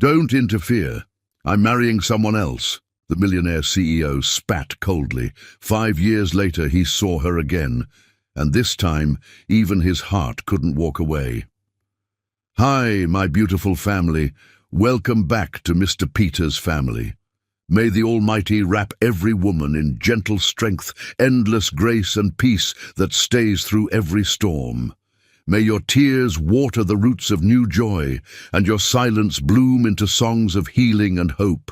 "Don't interfere. I'm marrying someone else." The millionaire CEO spat coldly. 5 years later he saw her again, and this time even his heart couldn't walk away. "Hi, my beautiful family. Welcome back to Mr. Peter's family. May the Almighty wrap every woman in gentle strength, endless grace and peace that stays through every storm. May your tears water the roots of new joy, and your silence bloom into songs of healing and hope.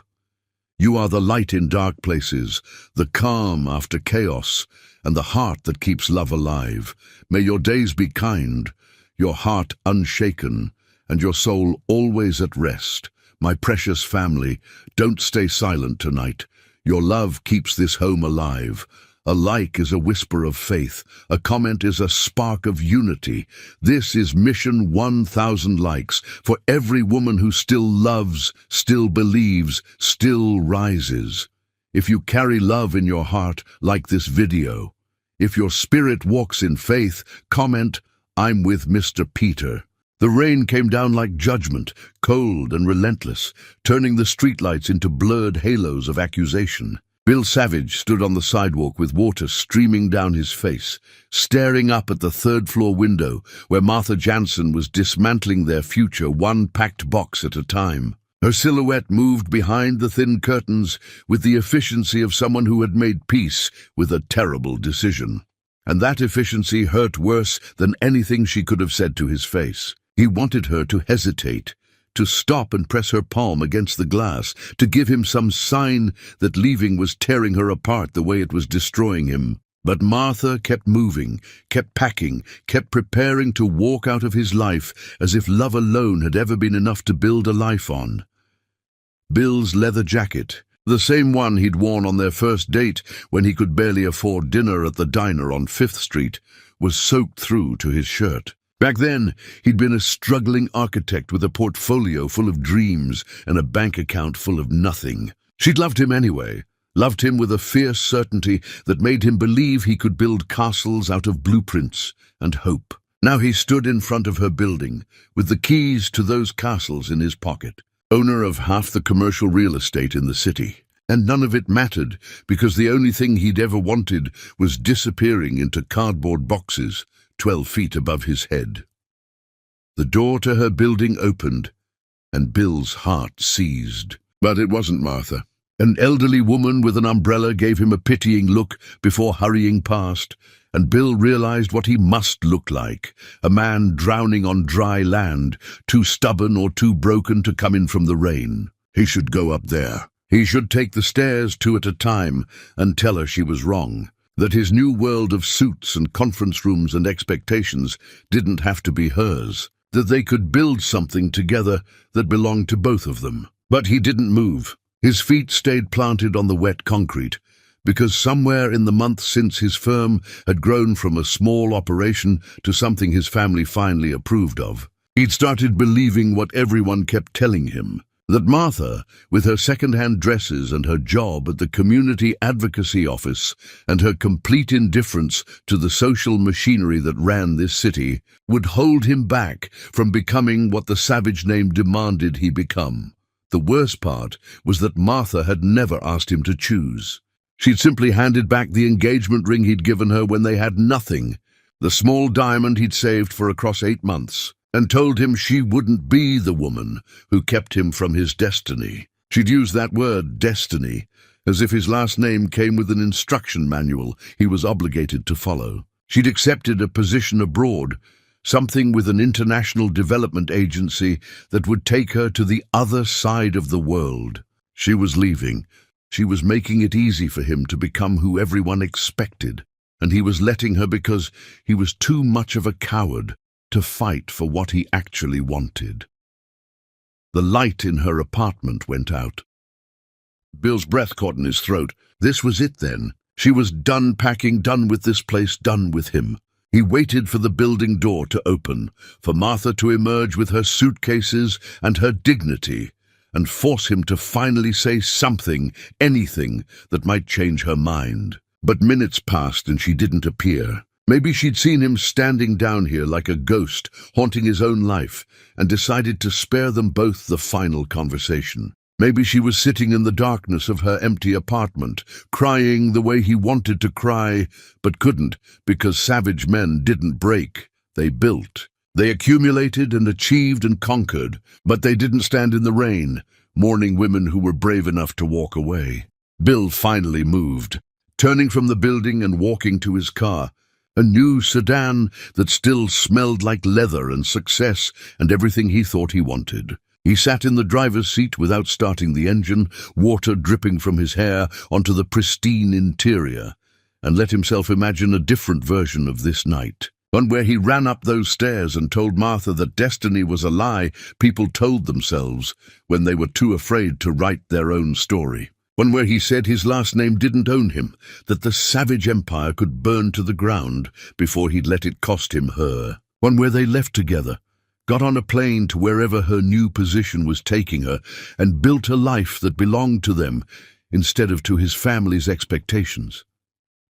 You are the light in dark places, the calm after chaos, and the heart that keeps love alive. May your days be kind, your heart unshaken, and your soul always at rest. My precious family, don't stay silent tonight. Your love keeps this home alive. A like is a whisper of faith. A comment is a spark of unity. This is Mission 1000 likes for every woman who still loves, still believes, still rises. If you carry love in your heart like this video, if your spirit walks in faith, comment, "I'm with Mr. Peter." The rain came down like judgment, cold and relentless, turning the streetlights into blurred halos of accusation. Bill Savage stood on the sidewalk with water streaming down his face, staring up at the third-floor window where Martha Jansen was dismantling their future one packed box at a time. Her silhouette moved behind the thin curtains with the efficiency of someone who had made peace with a terrible decision. And that efficiency hurt worse than anything she could have said to his face. He wanted her to hesitate, to stop and press her palm against the glass, to give him some sign that leaving was tearing her apart the way it was destroying him. But Martha kept moving, kept packing, kept preparing to walk out of his life as if love alone had ever been enough to build a life on. Bill's leather jacket, the same one he'd worn on their first date when he could barely afford dinner at the diner on 5th Street, was soaked through to his shirt. Back then, he'd been a struggling architect with a portfolio full of dreams and a bank account full of nothing. She'd loved him anyway, loved him with a fierce certainty that made him believe he could build castles out of blueprints and hope. Now he stood in front of her building, with the keys to those castles in his pocket, owner of half the commercial real estate in the city. And none of it mattered, because the only thing he'd ever wanted was disappearing into cardboard boxes 12 feet above his head. The door to her building opened, and Bill's heart seized. But it wasn't Martha. An elderly woman with an umbrella gave him a pitying look before hurrying past, and Bill realized what he must look like, a man drowning on dry land, too stubborn or too broken to come in from the rain. He should go up there. He should take the stairs 2 at a time and tell her she was wrong, that his new world of suits and conference rooms and expectations didn't have to be hers, that they could build something together that belonged to both of them. But he didn't move. His feet stayed planted on the wet concrete, because somewhere in the months since his firm had grown from a small operation to something his family finally approved of. He'd started believing what everyone kept telling him, that Martha, with her second-hand dresses and her job at the community advocacy office and her complete indifference to the social machinery that ran this city, would hold him back from becoming what the Savage name demanded he become. The worst part was that Martha had never asked him to choose. She'd simply handed back the engagement ring he'd given her when they had nothing, the small diamond he'd saved for across 8 months, and told him she wouldn't be the woman who kept him from his destiny. She'd used that word, destiny, as if his last name came with an instruction manual he was obligated to follow. She'd accepted a position abroad, something with an international development agency that would take her to the other side of the world. She was leaving. She was making it easy for him to become who everyone expected, and he was letting her because he was too much of a coward to fight for what he actually wanted. The light in her apartment went out. Bill's breath caught in his throat. This was it then. She was done packing, done with this place, done with him. He waited for the building door to open, for Martha to emerge with her suitcases and her dignity, and force him to finally say something, anything, that might change her mind. But minutes passed and she didn't appear. Maybe she'd seen him standing down here like a ghost, haunting his own life, and decided to spare them both the final conversation. Maybe she was sitting in the darkness of her empty apartment, crying the way he wanted to cry, but couldn't, because savage men didn't break, they built. They accumulated and achieved and conquered, but they didn't stand in the rain, mourning women who were brave enough to walk away. Bill finally moved, turning from the building and walking to his car. A new sedan that still smelled like leather and success and everything he thought he wanted. He sat in the driver's seat without starting the engine, water dripping from his hair onto the pristine interior, and let himself imagine a different version of this night. One where he ran up those stairs and told Martha that destiny was a lie people told themselves when they were too afraid to write their own story. One where he said his last name didn't own him, that the savage empire could burn to the ground before he'd let it cost him her. One where they left together, got on a plane to wherever her new position was taking her, and built a life that belonged to them instead of to his family's expectations.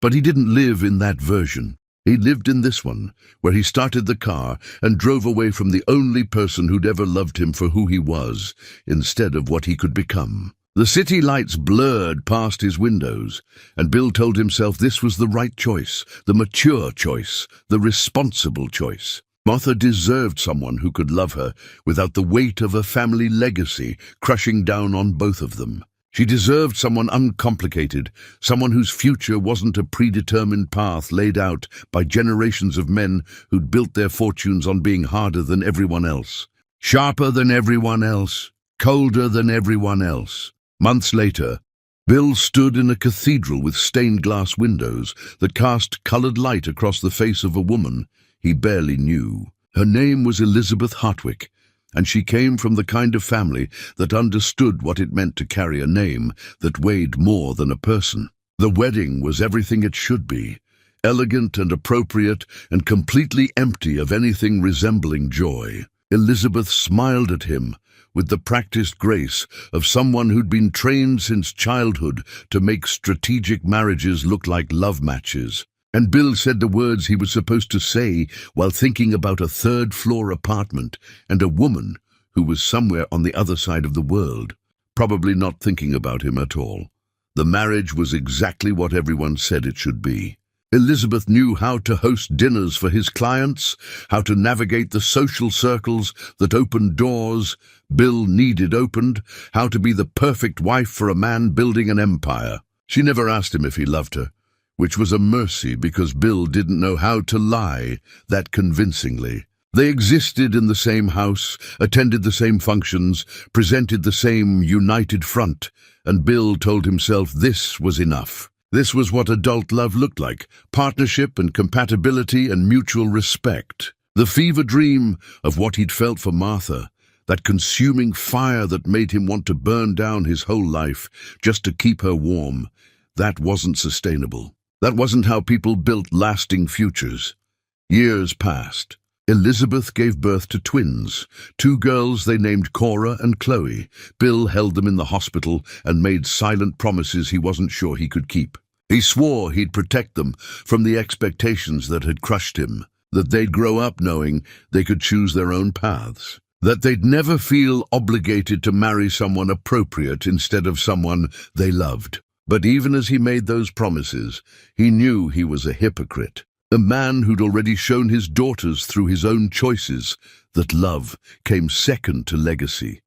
But he didn't live in that version. He lived in this one, where he started the car and drove away from the only person who'd ever loved him for who he was, instead of what he could become. The city lights blurred past his windows, and Bill told himself this was the right choice, the mature choice, the responsible choice. Martha deserved someone who could love her without the weight of a family legacy crushing down on both of them. She deserved someone uncomplicated, someone whose future wasn't a predetermined path laid out by generations of men who'd built their fortunes on being harder than everyone else, sharper than everyone else, colder than everyone else. Months later, Bill stood in a cathedral with stained glass windows that cast colored light across the face of a woman he barely knew. Her name was Elizabeth Hartwick, and she came from the kind of family that understood what it meant to carry a name that weighed more than a person. The wedding was everything it should be, elegant and appropriate and completely empty of anything resembling joy. Elizabeth smiled at him with the practiced grace of someone who'd been trained since childhood to make strategic marriages look like love matches. And Bill said the words he was supposed to say while thinking about a third-floor apartment and a woman who was somewhere on the other side of the world, probably not thinking about him at all. The marriage was exactly what everyone said it should be. Elizabeth knew how to host dinners for his clients, how to navigate the social circles that opened doors Bill needed opened, how to be the perfect wife for a man building an empire. She never asked him if he loved her, which was a mercy because Bill didn't know how to lie that convincingly. They existed in the same house, attended the same functions, presented the same united front, and Bill told himself this was enough. This was what adult love looked like, partnership and compatibility and mutual respect. The fever dream of what he'd felt for Martha, that consuming fire that made him want to burn down his whole life just to keep her warm, that wasn't sustainable. That wasn't how people built lasting futures. Years passed. Elizabeth gave birth to twins, 2 girls they named Cora and Chloe. Bill held them in the hospital and made silent promises he wasn't sure he could keep. He swore he'd protect them from the expectations that had crushed him, that they'd grow up knowing they could choose their own paths, that they'd never feel obligated to marry someone appropriate instead of someone they loved. But even as he made those promises, he knew he was a hypocrite. A man who'd already shown his daughters through his own choices that love came second to legacy,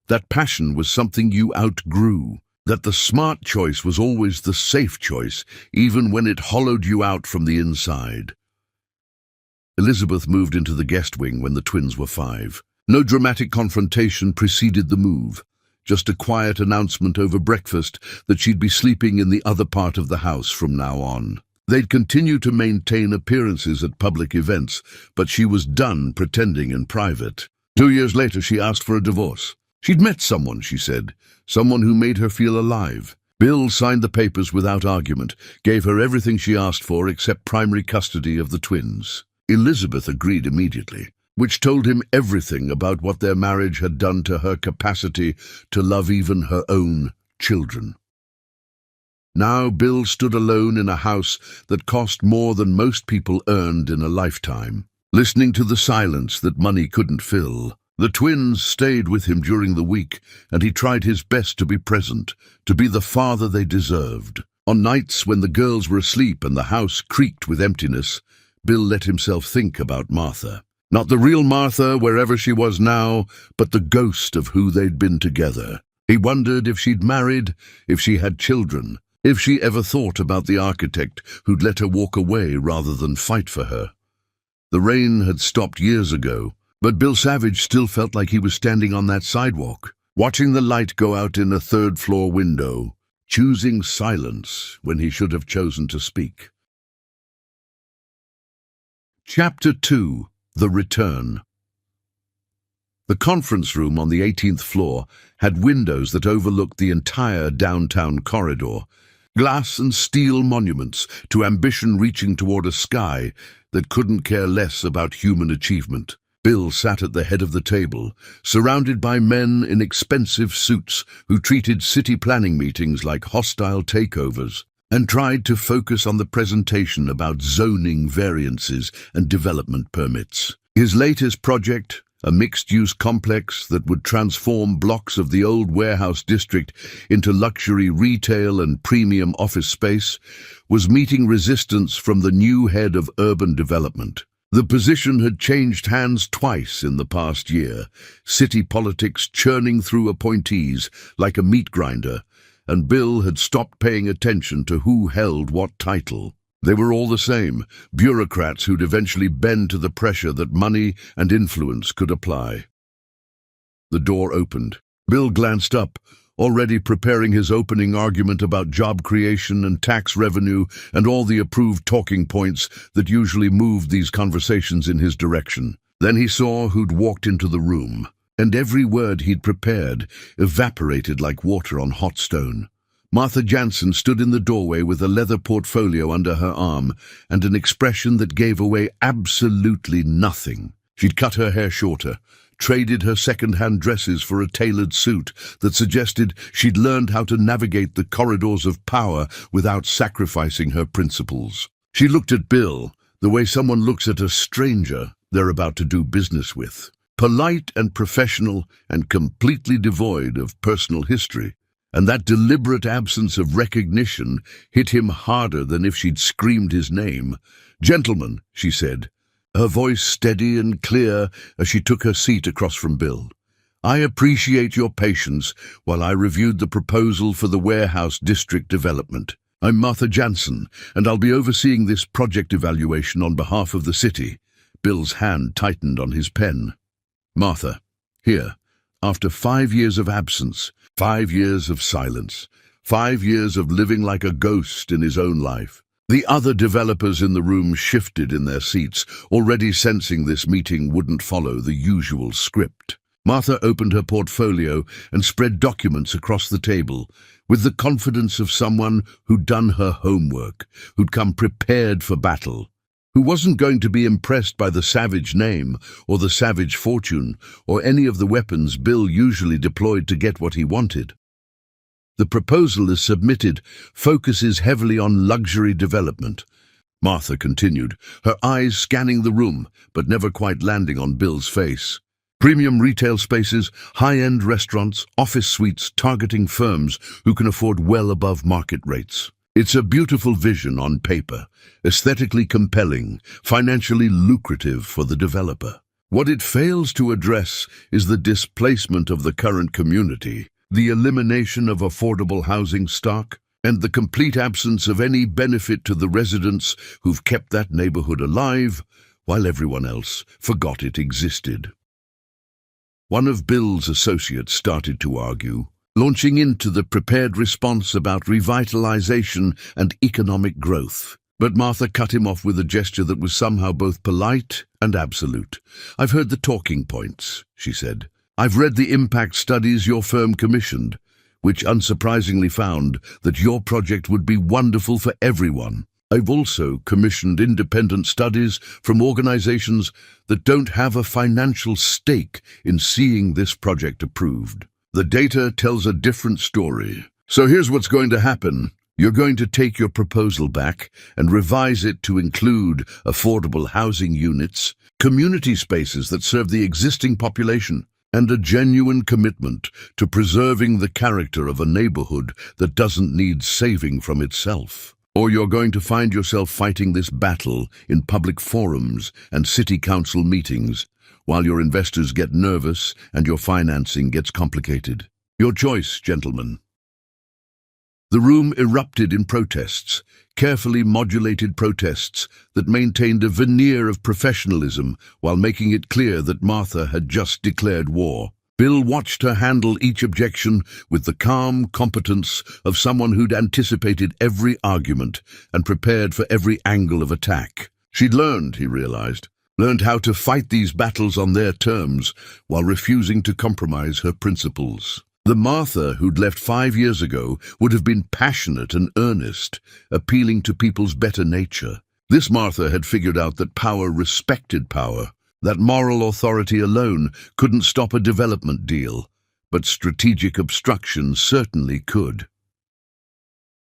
that passion was something you outgrew, that the smart choice was always the safe choice, even when it hollowed you out from the inside. Elizabeth moved into the guest wing when the twins were 5. No dramatic confrontation preceded the move, just a quiet announcement over breakfast that she'd be sleeping in the other part of the house from now on. They'd continue to maintain appearances at public events, but she was done pretending in private. 2 years later, she asked for a divorce. She'd met someone, she said, someone who made her feel alive. Bill signed the papers without argument, gave her everything she asked for except primary custody of the twins. Elizabeth agreed immediately, which told him everything about what their marriage had done to her capacity to love even her own children. Now Bill stood alone in a house that cost more than most people earned in a lifetime, listening to the silence that money couldn't fill. The twins stayed with him during the week, and he tried his best to be present, to be the father they deserved. On nights when the girls were asleep and the house creaked with emptiness, Bill let himself think about Martha. Not the real Martha, wherever she was now, but the ghost of who they'd been together. He wondered if she'd married, if she had children, if she ever thought about the architect who'd let her walk away rather than fight for her. The rain had stopped years ago, but Bill Savage still felt like he was standing on that sidewalk, watching the light go out in a third-floor window, choosing silence when he should have chosen to speak. Chapter 2. The Return. The conference room on the 18th floor had windows that overlooked the entire downtown corridor, glass and steel monuments to ambition reaching toward a sky that couldn't care less about human achievement. Bill sat at the head of the table, surrounded by men in expensive suits who treated city planning meetings like hostile takeovers and tried to focus on the presentation about zoning variances and development permits. His latest project, a mixed-use complex that would transform blocks of the old warehouse district into luxury retail and premium office space, was meeting resistance from the new head of urban development. The position had changed hands twice in the past year, city politics churning through appointees like a meat grinder, and Bill had stopped paying attention to who held what title. They were all the same, bureaucrats who'd eventually bend to the pressure that money and influence could apply. The door opened. Bill glanced up, already preparing his opening argument about job creation and tax revenue and all the approved talking points that usually moved these conversations in his direction. Then he saw who'd walked into the room, and every word he'd prepared evaporated like water on hot stone. Martha Jansen stood in the doorway with a leather portfolio under her arm and an expression that gave away absolutely nothing. She'd cut her hair shorter, traded her second-hand dresses for a tailored suit that suggested she'd learned how to navigate the corridors of power without sacrificing her principles. She looked at Bill the way someone looks at a stranger they're about to do business with. Polite and professional and completely devoid of personal history. And that deliberate absence of recognition hit him harder than if she'd screamed his name. "Gentlemen," she said, her voice steady and clear as she took her seat across from Bill. "I appreciate your patience while I reviewed the proposal for the warehouse district development. I'm Martha Jansen, and I'll be overseeing this project evaluation on behalf of the city." Bill's hand tightened on his pen. "Martha, here, after 5 years of absence, 5 years of silence, 5 years of living like a ghost in his own life." The other developers in the room shifted in their seats, already sensing this meeting wouldn't follow the usual script. Martha opened her portfolio and spread documents across the table, with the confidence of someone who'd done her homework, who'd come prepared for battle, who wasn't going to be impressed by the Savage name or the Savage fortune or any of the weapons Bill usually deployed to get what he wanted. "The proposal as submitted focuses heavily on luxury development," Martha continued, her eyes scanning the room but never quite landing on Bill's face. "Premium retail spaces, high-end restaurants, office suites targeting firms who can afford well above market rates. It's a beautiful vision on paper, aesthetically compelling, financially lucrative for the developer. What it fails to address is the displacement of the current community, the elimination of affordable housing stock, and the complete absence of any benefit to the residents who've kept that neighborhood alive while everyone else forgot it existed." One of Bill's associates started to argue, launching into the prepared response about revitalization and economic growth. But Martha cut him off with a gesture that was somehow both polite and absolute. "I've heard the talking points," she said. "I've read the impact studies your firm commissioned, which unsurprisingly found that your project would be wonderful for everyone. I've also commissioned independent studies from organizations that don't have a financial stake in seeing this project approved. The data tells a different story. So here's what's going to happen." You're going to take your proposal back and revise it to include affordable housing units, community spaces that serve the existing population, and a genuine commitment to preserving the character of a neighborhood that doesn't need saving from itself. Or you're going to find yourself fighting this battle in public forums and city council meetings, while your investors get nervous and your financing gets complicated. Your choice, gentlemen. The room erupted in protests, carefully modulated protests that maintained a veneer of professionalism while making it clear that Martha had just declared war. Bill watched her handle each objection with the calm competence of someone who'd anticipated every argument and prepared for every angle of attack. She'd learned, he realized, how to fight these battles on their terms while refusing to compromise her principles. The Martha who'd left 5 years ago would have been passionate and earnest, appealing to people's better nature. This Martha had figured out that power respected power, that moral authority alone couldn't stop a development deal, but strategic obstruction certainly could.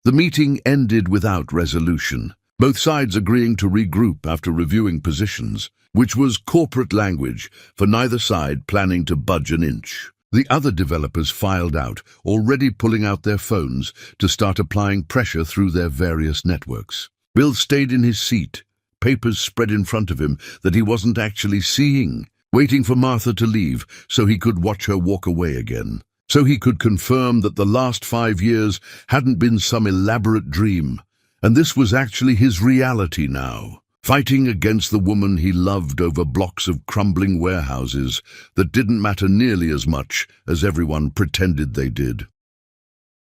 The meeting ended without resolution, both sides agreeing to regroup after reviewing positions, which was corporate language for neither side planning to budge an inch. The other developers filed out, already pulling out their phones to start applying pressure through their various networks. Bill stayed in his seat, papers spread in front of him that he wasn't actually seeing, waiting for Martha to leave so he could watch her walk away again, so he could confirm that the last 5 years hadn't been some elaborate dream, and this was actually his reality now. Fighting against the woman he loved over blocks of crumbling warehouses that didn't matter nearly as much as everyone pretended they did.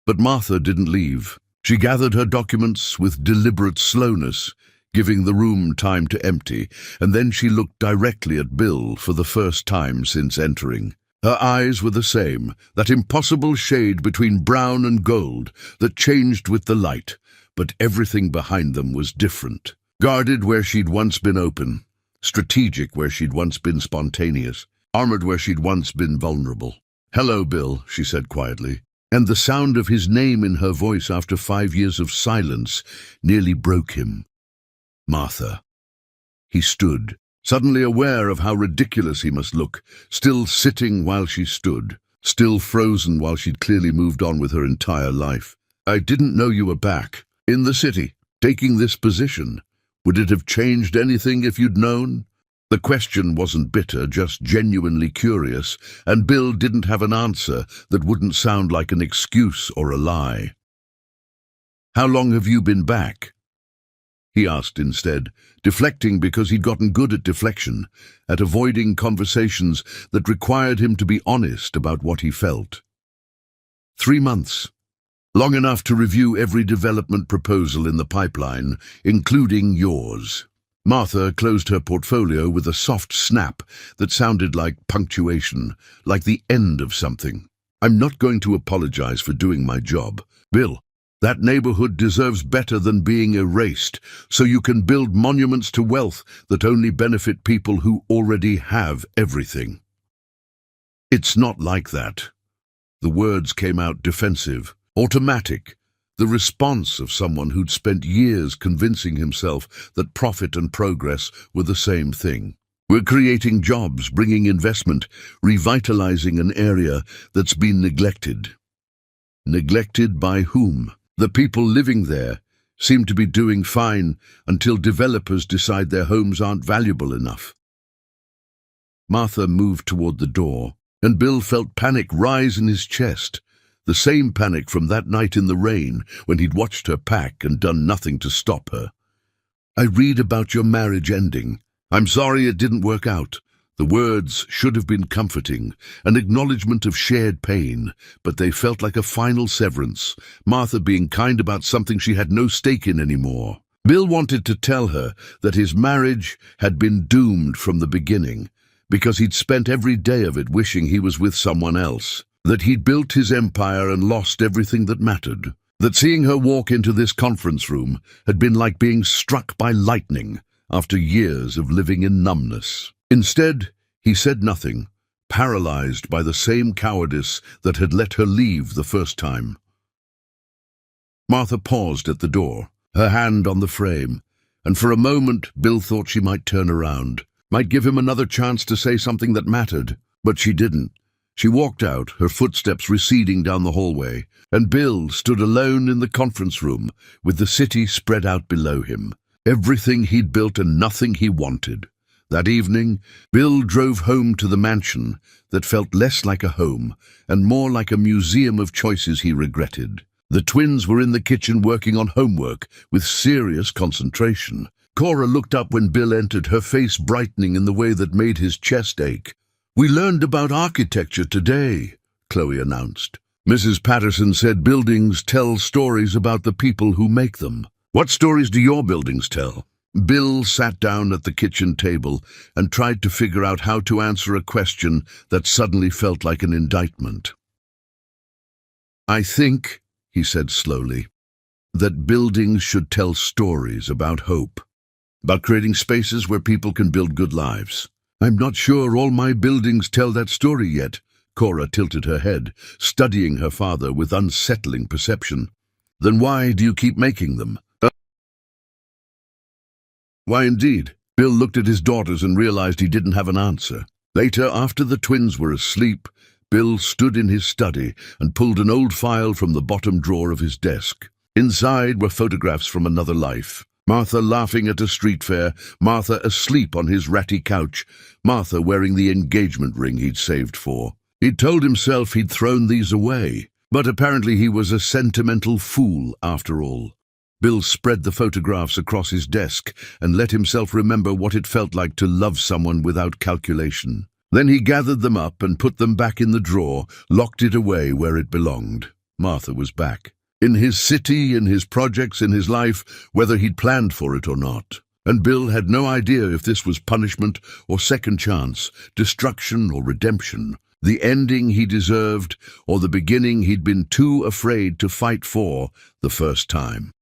But Martha didn't leave. She gathered her documents with deliberate slowness, giving the room time to empty, and then she looked directly at Bill for the first time since entering. Her eyes were the same, that impossible shade between brown and gold that changed with the light, but everything behind them was different. Guarded where she'd once been open, strategic where she'd once been spontaneous, armored where she'd once been vulnerable. "Hello, Bill," she said quietly, and the sound of his name in her voice after 5 years of silence nearly broke him. "Martha." He stood, suddenly aware of how ridiculous he must look, still sitting while she stood, still frozen while she'd clearly moved on with her entire life. "I didn't know you were back, in the city, taking this position. Would it have changed anything if you'd known?" The question wasn't bitter, just genuinely curious, and Bill didn't have an answer that wouldn't sound like an excuse or a lie. "How long have you been back?" he asked instead, deflecting because he'd gotten good at deflection, at avoiding conversations that required him to be honest about what he felt. 3 months. Long enough to review every development proposal in the pipeline, including yours. Martha closed her portfolio with a soft snap that sounded like punctuation, like the end of something. "I'm not going to apologize for doing my job. Bill, that neighborhood deserves better than being erased, so you can build monuments to wealth that only benefit people who already have everything." "It's not like that." The words came out defensive. Automatic, the response of someone who'd spent years convincing himself that profit and progress were the same thing. "We're creating jobs, bringing investment, revitalizing an area that's been neglected." Neglected by whom? The people living there seem to be doing fine until developers decide their homes aren't valuable enough. Martha moved toward the door, and Bill felt panic rise in his chest. The same panic from that night in the rain when he'd watched her pack and done nothing to stop her. "I read about your marriage ending. I'm sorry it didn't work out." The words should have been comforting, an acknowledgement of shared pain, but they felt like a final severance, Martha being kind about something she had no stake in anymore. Bill wanted to tell her that his marriage had been doomed from the beginning, because he'd spent every day of it wishing he was with someone else. That he'd built his empire and lost everything that mattered. That seeing her walk into this conference room had been like being struck by lightning after years of living in numbness. Instead, he said nothing, paralyzed by the same cowardice that had let her leave the first time. Martha paused at the door, her hand on the frame, and for a moment Bill thought she might turn around, might give him another chance to say something that mattered, but she didn't. She walked out, her footsteps receding down the hallway, and Bill stood alone in the conference room, with the city spread out below him. Everything he'd built and nothing he wanted. That evening, Bill drove home to the mansion that felt less like a home and more like a museum of choices he regretted. The twins were in the kitchen working on homework with serious concentration. Cora looked up when Bill entered, her face brightening in the way that made his chest ache. "We learned about architecture today," Chloe announced. "Mrs. Patterson said buildings tell stories about the people who make them." "What stories do your buildings tell?" Bill sat down at the kitchen table and tried to figure out how to answer a question that suddenly felt like an indictment. "I think," he said slowly, "that buildings should tell stories about hope, about creating spaces where people can build good lives." "I'm not sure all my buildings tell that story yet." Cora tilted her head, studying her father with unsettling perception. "Then why do you keep making them?" "Why indeed?" Bill looked at his daughters and realized he didn't have an answer. Later, after the twins were asleep, Bill stood in his study and pulled an old file from the bottom drawer of his desk. Inside were photographs from another life. Martha laughing at a street fair, Martha asleep on his ratty couch, Martha wearing the engagement ring he'd saved for. He'd told himself he'd thrown these away, but apparently he was a sentimental fool after all. Bill spread the photographs across his desk and let himself remember what it felt like to love someone without calculation. Then he gathered them up and put them back in the drawer, locked it away where it belonged. Martha was back. In his city, in his projects, in his life, whether he'd planned for it or not. And Bill had no idea if this was punishment or second chance, destruction or redemption, the ending he deserved or the beginning he'd been too afraid to fight for the first time.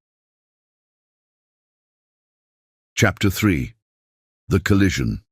Chapter 3. The Collision.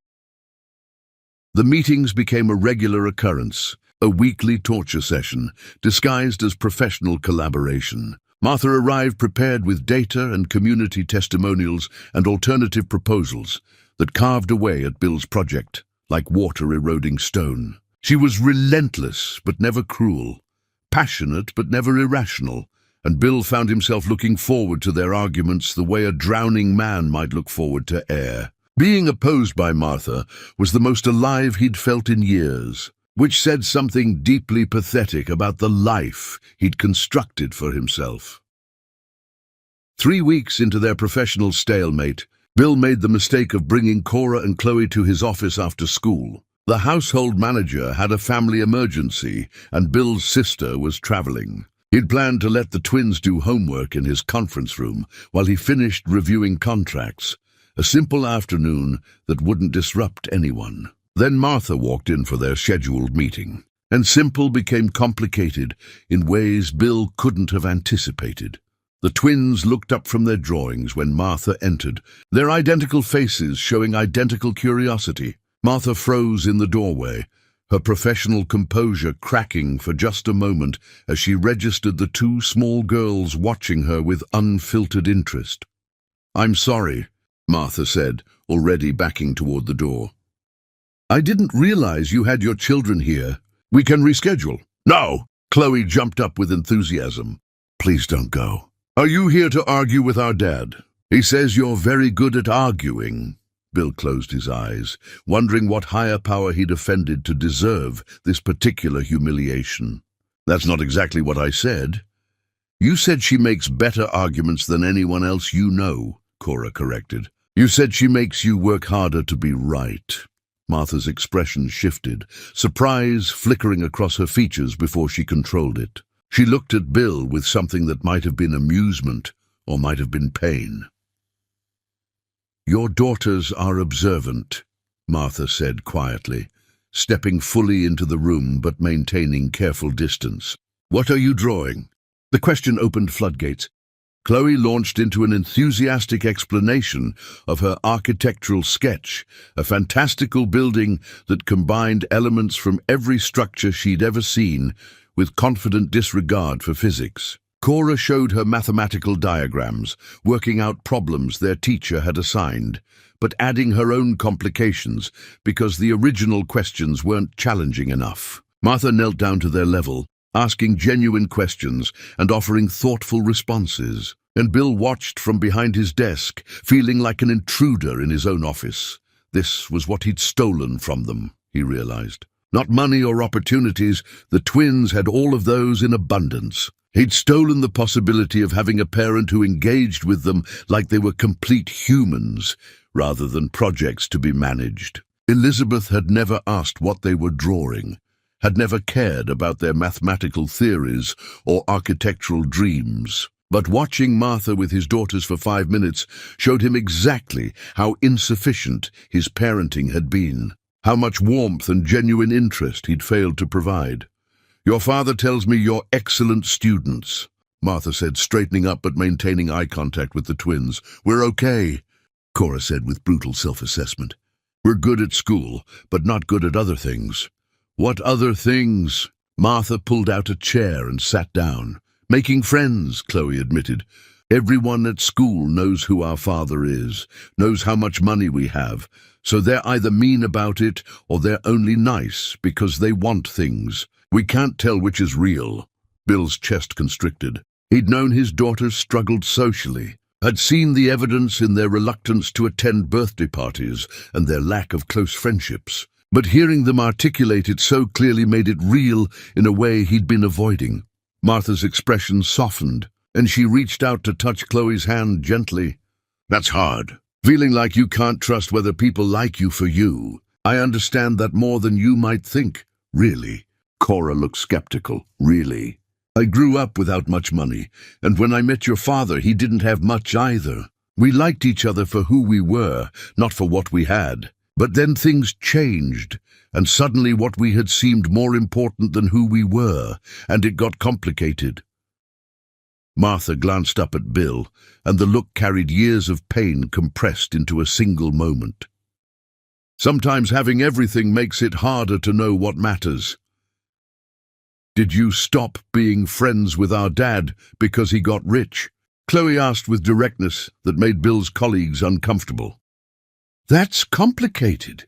The meetings became a regular occurrence, a weekly torture session, disguised as professional collaboration. Martha arrived prepared with data and community testimonials and alternative proposals that carved away at Bill's project, like water eroding stone. She was relentless but never cruel, passionate but never irrational, and Bill found himself looking forward to their arguments the way a drowning man might look forward to air. Being opposed by Martha was the most alive he'd felt in years, which said something deeply pathetic about the life he'd constructed for himself. 3 weeks into their professional stalemate, Bill made the mistake of bringing Cora and Chloe to his office after school. The household manager had a family emergency, and Bill's sister was traveling. He'd planned to let the twins do homework in his conference room while he finished reviewing contracts, a simple afternoon that wouldn't disrupt anyone. Then Martha walked in for their scheduled meeting, and simple became complicated in ways Bill couldn't have anticipated. The twins looked up from their drawings when Martha entered, their identical faces showing identical curiosity. Martha froze in the doorway, her professional composure cracking for just a moment as she registered the 2 small girls watching her with unfiltered interest. "I'm sorry," Martha said, already backing toward the door. "I didn't realize you had your children here. We can reschedule." "No!" Chloe jumped up with enthusiasm. "Please don't go." "Are you here to argue with our dad? He says you're very good at arguing." Bill closed his eyes, wondering what higher power he'd offended to deserve this particular humiliation. "That's not exactly what I said." "You said she makes better arguments than anyone else you know," Cora corrected. "You said she makes you work harder to be right." Martha's expression shifted, surprise flickering across her features before she controlled it. She looked at Bill with something that might have been amusement or might have been pain. "Your daughters are observant," Martha said quietly, stepping fully into the room but maintaining careful distance. "What are you drawing?" The question opened floodgates. Chloe launched into an enthusiastic explanation of her architectural sketch, a fantastical building that combined elements from every structure she'd ever seen with confident disregard for physics. Cora showed her mathematical diagrams, working out problems their teacher had assigned, but adding her own complications because the original questions weren't challenging enough. Martha knelt down to their level, asking genuine questions and offering thoughtful responses. And Bill watched from behind his desk, feeling like an intruder in his own office. This was what he'd stolen from them, he realized. Not money or opportunities, the twins had all of those in abundance. He'd stolen the possibility of having a parent who engaged with them like they were complete humans, rather than projects to be managed. Elizabeth had never asked what they were drawing, had never cared about their mathematical theories or architectural dreams. But watching Martha with his daughters for 5 minutes showed him exactly how insufficient his parenting had been, how much warmth and genuine interest he'd failed to provide. "Your father tells me you're excellent students," Martha said, straightening up but maintaining eye contact with the twins. "We're okay," Cora said with brutal self-assessment. "We're good at school, but not good at other things." "What other things?" Martha pulled out a chair and sat down. "Making friends," Chloe admitted. "Everyone at school knows who our father is, knows how much money we have, so they're either mean about it or they're only nice because they want things. We can't tell which is real." Bill's chest constricted. He'd known his daughters struggled socially, had seen the evidence in their reluctance to attend birthday parties and their lack of close friendships. But hearing them articulate it so clearly made it real in a way he'd been avoiding. Martha's expression softened, and she reached out to touch Chloe's hand gently. "That's hard. Feeling like you can't trust whether people like you for you. I understand that more than you might think." "Really?" Cora looked skeptical. "Really? I grew up without much money, and when I met your father, he didn't have much either. We liked each other for who we were, not for what we had. But then things changed, and suddenly what we had seemed more important than who we were, and it got complicated." Martha glanced up at Bill, and the look carried years of pain compressed into a single moment. "Sometimes having everything makes it harder to know what matters." "Did you stop being friends with our dad because he got rich?" Chloe asked with directness that made Bill's colleagues uncomfortable. "That's complicated,"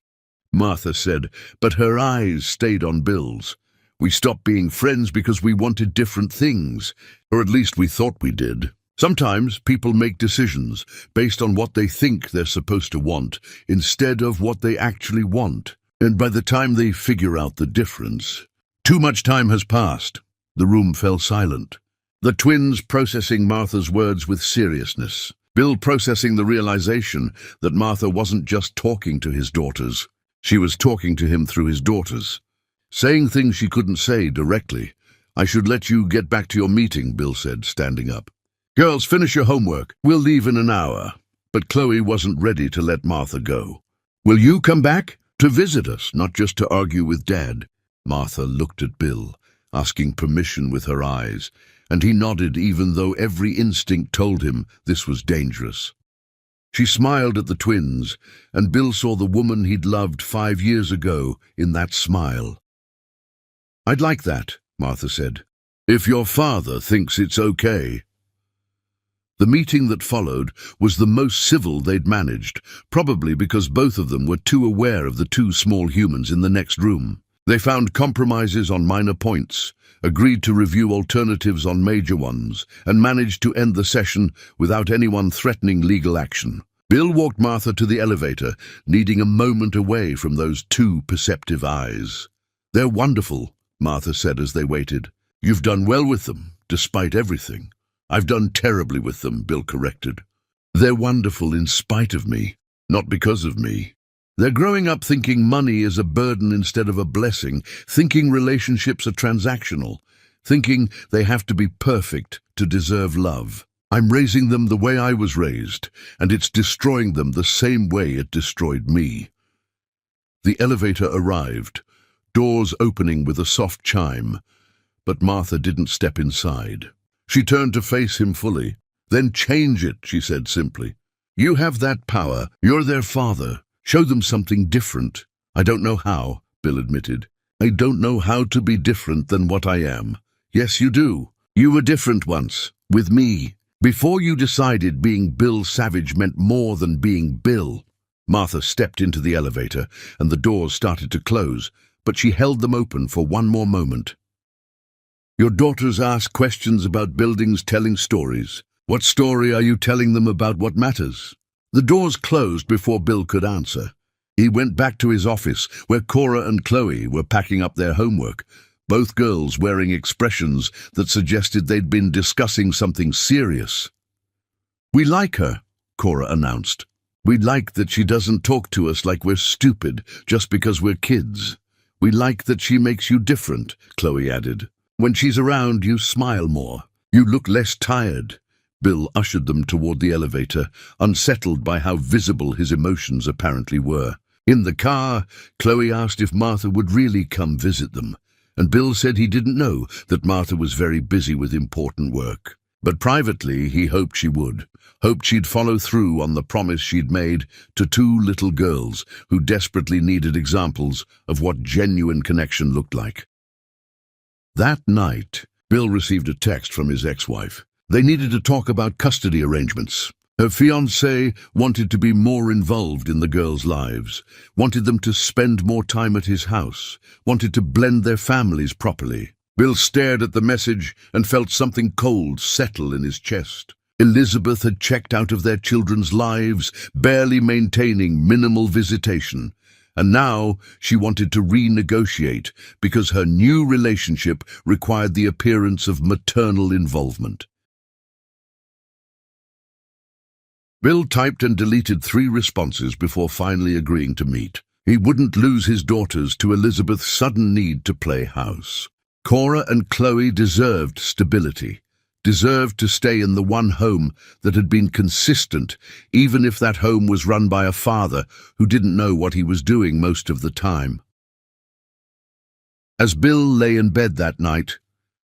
Martha said, but her eyes stayed on Bill's. "We stopped being friends because we wanted different things, or at least we thought we did. Sometimes people make decisions based on what they think they're supposed to want instead of what they actually want, and by the time they figure out the difference..." Too much time has passed. The room fell silent. The twins processing Martha's words with seriousness. Bill processing the realization that Martha wasn't just talking to his daughters. She was talking to him through his daughters. Saying things she couldn't say directly. "I should let you get back to your meeting," Bill said, standing up. "Girls, finish your homework. We'll leave in an hour." But Chloe wasn't ready to let Martha go. "Will you come back? To visit us, not just to argue with Dad." Martha looked at Bill, asking permission with her eyes, and he nodded even though every instinct told him this was dangerous. She smiled at the twins, and Bill saw the woman he'd loved 5 years ago in that smile. "I'd like that," Martha said, "if your father thinks it's okay." The meeting that followed was the most civil they'd managed, probably because both of them were too aware of the 2 small humans in the next room. They found compromises on minor points, agreed to review alternatives on major ones, and managed to end the session without anyone threatening legal action. Bill walked Martha to the elevator, needing a moment away from those 2 perceptive eyes. "They're wonderful," Martha said as they waited. "You've done well with them, despite everything." "I've done terribly with them," Bill corrected. "They're wonderful in spite of me, not because of me. They're growing up thinking money is a burden instead of a blessing, thinking relationships are transactional, thinking they have to be perfect to deserve love. I'm raising them the way I was raised, and it's destroying them the same way it destroyed me." The elevator arrived, doors opening with a soft chime, but Martha didn't step inside. She turned to face him fully. "Then change it," she said simply. "You have that power. You're their father. Show them something different." "I don't know how," Bill admitted. "I don't know how to be different than what I am." "Yes, you do. You were different once, with me. Before you decided being Bill Savage meant more than being Bill. Martha stepped into the elevator, and the doors started to close, but she held them open for one more moment. Your daughters ask questions about buildings telling stories. What story are you telling them about what matters? The doors closed before Bill could answer. He went back to his office, where Cora and Chloe were packing up their homework, both girls wearing expressions that suggested they'd been discussing something serious. We like her, Cora announced. We like that she doesn't talk to us like we're stupid just because we're kids. We like that she makes you different, Chloe added. When she's around, you smile more. You look less tired. Bill ushered them toward the elevator, unsettled by how visible his emotions apparently were. In the car, Chloe asked if Martha would really come visit them, and Bill said he didn't know that Martha was very busy with important work. But privately, he hoped she would, hoped she'd follow through on the promise she'd made to two little girls who desperately needed examples of what genuine connection looked like. That night, Bill received a text from his ex-wife. They needed to talk about custody arrangements. Her fiancé wanted to be more involved in the girls' lives, wanted them to spend more time at his house, wanted to blend their families properly. Bill stared at the message and felt something cold settle in his chest. Elizabeth had checked out of their children's lives, barely maintaining minimal visitation. And now she wanted to renegotiate because her new relationship required the appearance of maternal involvement. Bill typed and deleted 3 responses before finally agreeing to meet. He wouldn't lose his daughters to Elizabeth's sudden need to play house. Cora and Chloe deserved stability, deserved to stay in the one home that had been consistent, even if that home was run by a father who didn't know what he was doing most of the time. As Bill lay in bed that night,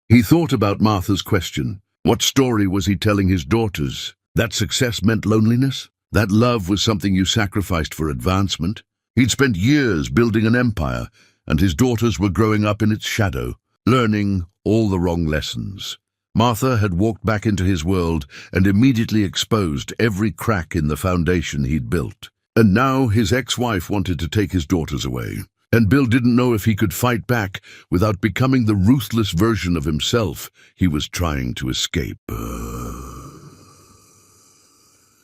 he thought about Martha's question. What story was he telling his daughters? That success meant loneliness? That love was something you sacrificed for advancement? He'd spent years building an empire, and his daughters were growing up in its shadow, learning all the wrong lessons. Martha had walked back into his world and immediately exposed every crack in the foundation he'd built. And now his ex-wife wanted to take his daughters away, and Bill didn't know if he could fight back without becoming the ruthless version of himself he was trying to escape.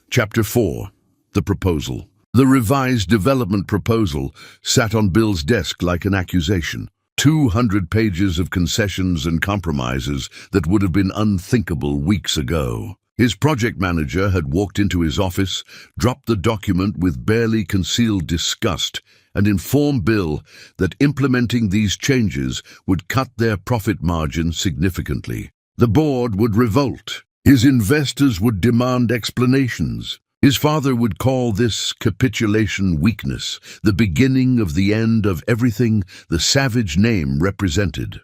Chapter 4. The Proposal. The revised development proposal sat on Bill's desk like an accusation. 200 pages of concessions and compromises that would have been unthinkable weeks ago. His project manager had walked into his office, dropped the document with barely concealed disgust, and informed Bill that implementing these changes would cut their profit margin significantly. The board would revolt. His investors would demand explanations. His father would call this capitulation weakness, the beginning of the end of everything the Savage name represented.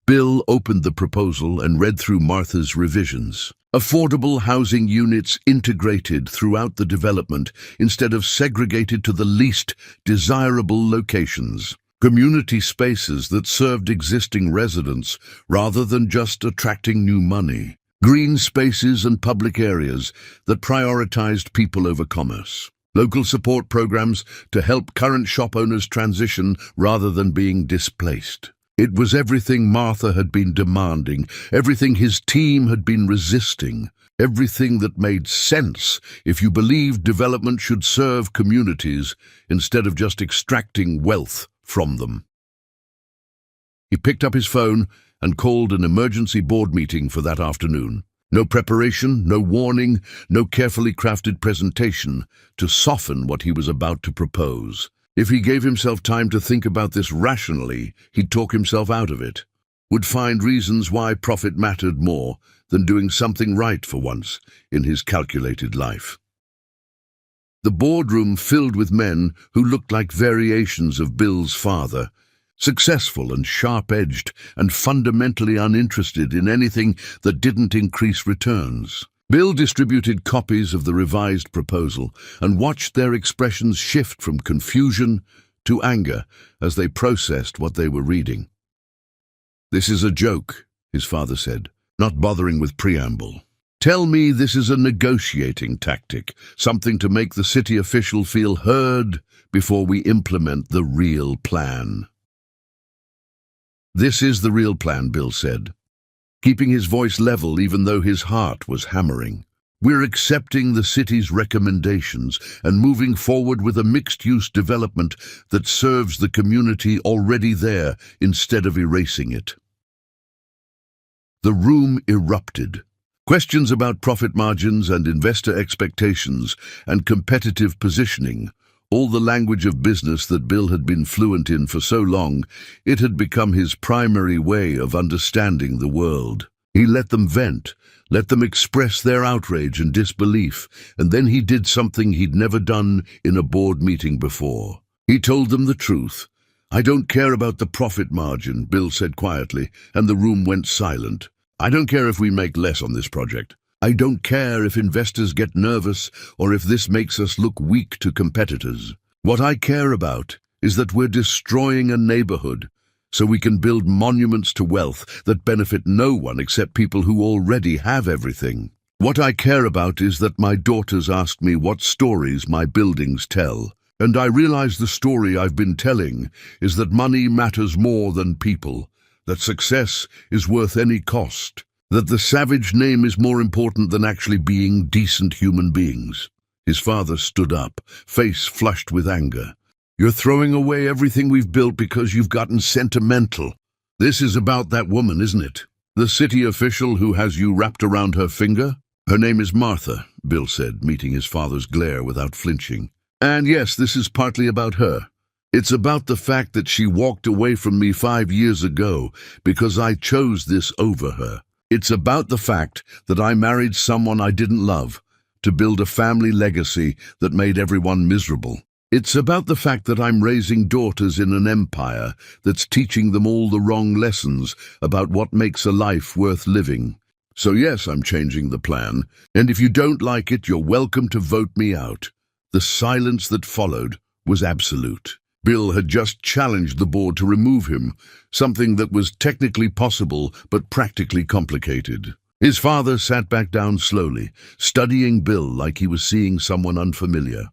Bill opened the proposal and read through Martha's revisions. Affordable housing units integrated throughout the development instead of segregated to the least desirable locations. Community spaces that served existing residents rather than just attracting new money. Green spaces and public areas that prioritized people over commerce. Local support programs to help current shop owners transition rather than being displaced. It was everything Martha had been demanding, everything his team had been resisting, everything that made sense if you believed development should serve communities instead of just extracting wealth from them. He picked up his phone and called an emergency board meeting for that afternoon. No preparation, no warning, no carefully crafted presentation to soften what he was about to propose. If he gave himself time to think about this rationally, he'd talk himself out of it, would find reasons why profit mattered more than doing something right for once in his calculated life. The boardroom filled with men who looked like variations of Bill's father, successful and sharp-edged and fundamentally uninterested in anything that didn't increase returns. Bill distributed copies of the revised proposal and watched their expressions shift from confusion to anger as they processed what they were reading. "This is a joke," his father said, not bothering with preamble. Tell me this is a negotiating tactic, something to make the city official feel heard before we implement the real plan. This is the real plan, Bill said, keeping his voice level even though his heart was hammering. We're accepting the city's recommendations and moving forward with a mixed-use development that serves the community already there instead of erasing it. The room erupted. Questions about profit margins and investor expectations and competitive positioning, all the language of business that Bill had been fluent in for so long, it had become his primary way of understanding the world. He let them vent, let them express their outrage and disbelief, and then he did something he'd never done in a board meeting before. He told them the truth. I don't care about the profit margin, Bill said quietly, and the room went silent. I don't care if we make less on this project. I don't care if investors get nervous or if this makes us look weak to competitors. What I care about is that we're destroying a neighborhood so we can build monuments to wealth that benefit no one except people who already have everything. What I care about is that my daughters ask me what stories my buildings tell, and I realize the story I've been telling is that money matters more than people, that success is worth any cost, that the savage name is more important than actually being decent human beings. His father stood up, face flushed with anger. You're throwing away everything we've built because you've gotten sentimental. This is about that woman, isn't it? The city official who has you wrapped around her finger? Her name is Martha, Bill said, meeting his father's glare without flinching. And yes, this is partly about her. It's about the fact that she walked away from me 5 years ago because I chose this over her. It's about the fact that I married someone I didn't love to build a family legacy that made everyone miserable. It's about the fact that I'm raising daughters in an empire that's teaching them all the wrong lessons about what makes a life worth living. So yes, I'm changing the plan, and if you don't like it, you're welcome to vote me out. The silence that followed was absolute. Bill had just challenged the board to remove him, something that was technically possible but practically complicated. His father sat back down slowly, studying Bill like he was seeing someone unfamiliar.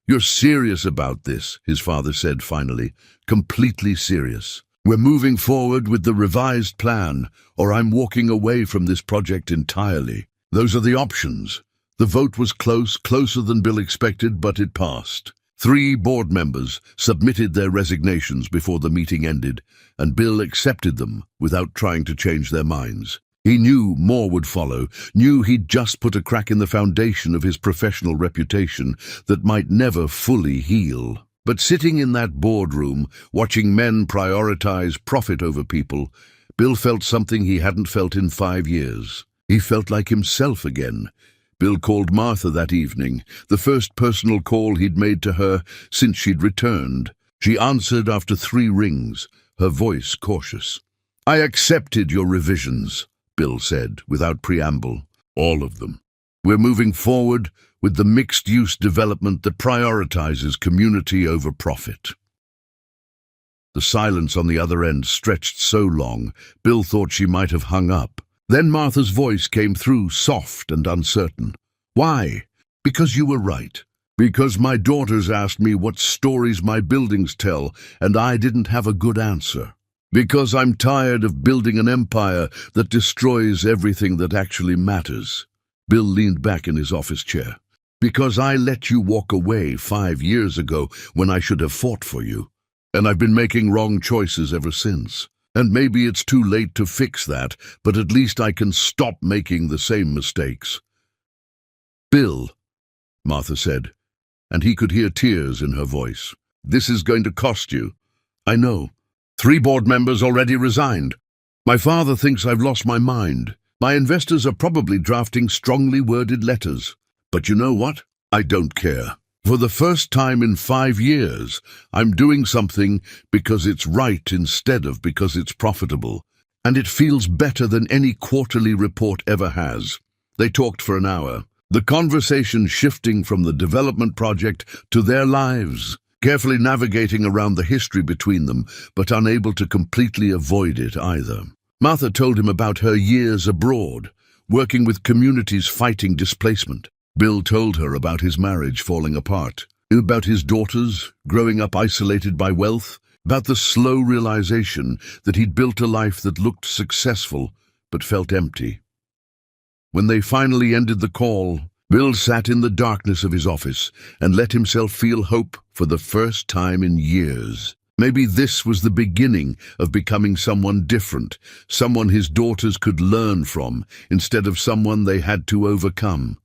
You're serious about this, his father said finally, completely serious. We're moving forward with the revised plan, or I'm walking away from this project entirely. Those are the options. The vote was close, closer than Bill expected, but it passed. 3 board members submitted their resignations before the meeting ended, and Bill accepted them without trying to change their minds. He knew more would follow, knew he'd just put a crack in the foundation of his professional reputation that might never fully heal. But sitting in that boardroom, watching men prioritize profit over people, Bill felt something he hadn't felt in 5 years. He felt like himself again. Bill called Martha that evening, the first personal call he'd made to her since she'd returned. She answered after 3 rings, her voice cautious. I accepted your revisions, Bill said, without preamble. All of them. We're moving forward with the mixed-use development that prioritizes community over profit. The silence on the other end stretched so long, Bill thought she might have hung up. Then Martha's voice came through, soft and uncertain. Why? Because you were right. Because my daughters asked me what stories my buildings tell, and I didn't have a good answer. Because I'm tired of building an empire that destroys everything that actually matters. Bill leaned back in his office chair. Because I let you walk away 5 years ago when I should have fought for you. And I've been making wrong choices ever since. And maybe it's too late to fix that, but at least I can stop making the same mistakes. Bill, Martha said, and he could hear tears in her voice. This is going to cost you. I know. 3 board members already resigned. My father thinks I've lost my mind. My investors are probably drafting strongly worded letters. But you know what? I don't care. For the first time in 5 years, I'm doing something because it's right instead of because it's profitable. And it feels better than any quarterly report ever has. They talked for an hour, the conversation shifting from the development project to their lives, carefully navigating around the history between them, but unable to completely avoid it either. Martha told him about her years abroad, working with communities fighting displacement. Bill told her about his marriage falling apart, about his daughters growing up isolated by wealth, about the slow realization that he'd built a life that looked successful but felt empty. When they finally ended the call, Bill sat in the darkness of his office and let himself feel hope for the first time in years. Maybe this was the beginning of becoming someone different, someone his daughters could learn from instead of someone they had to overcome.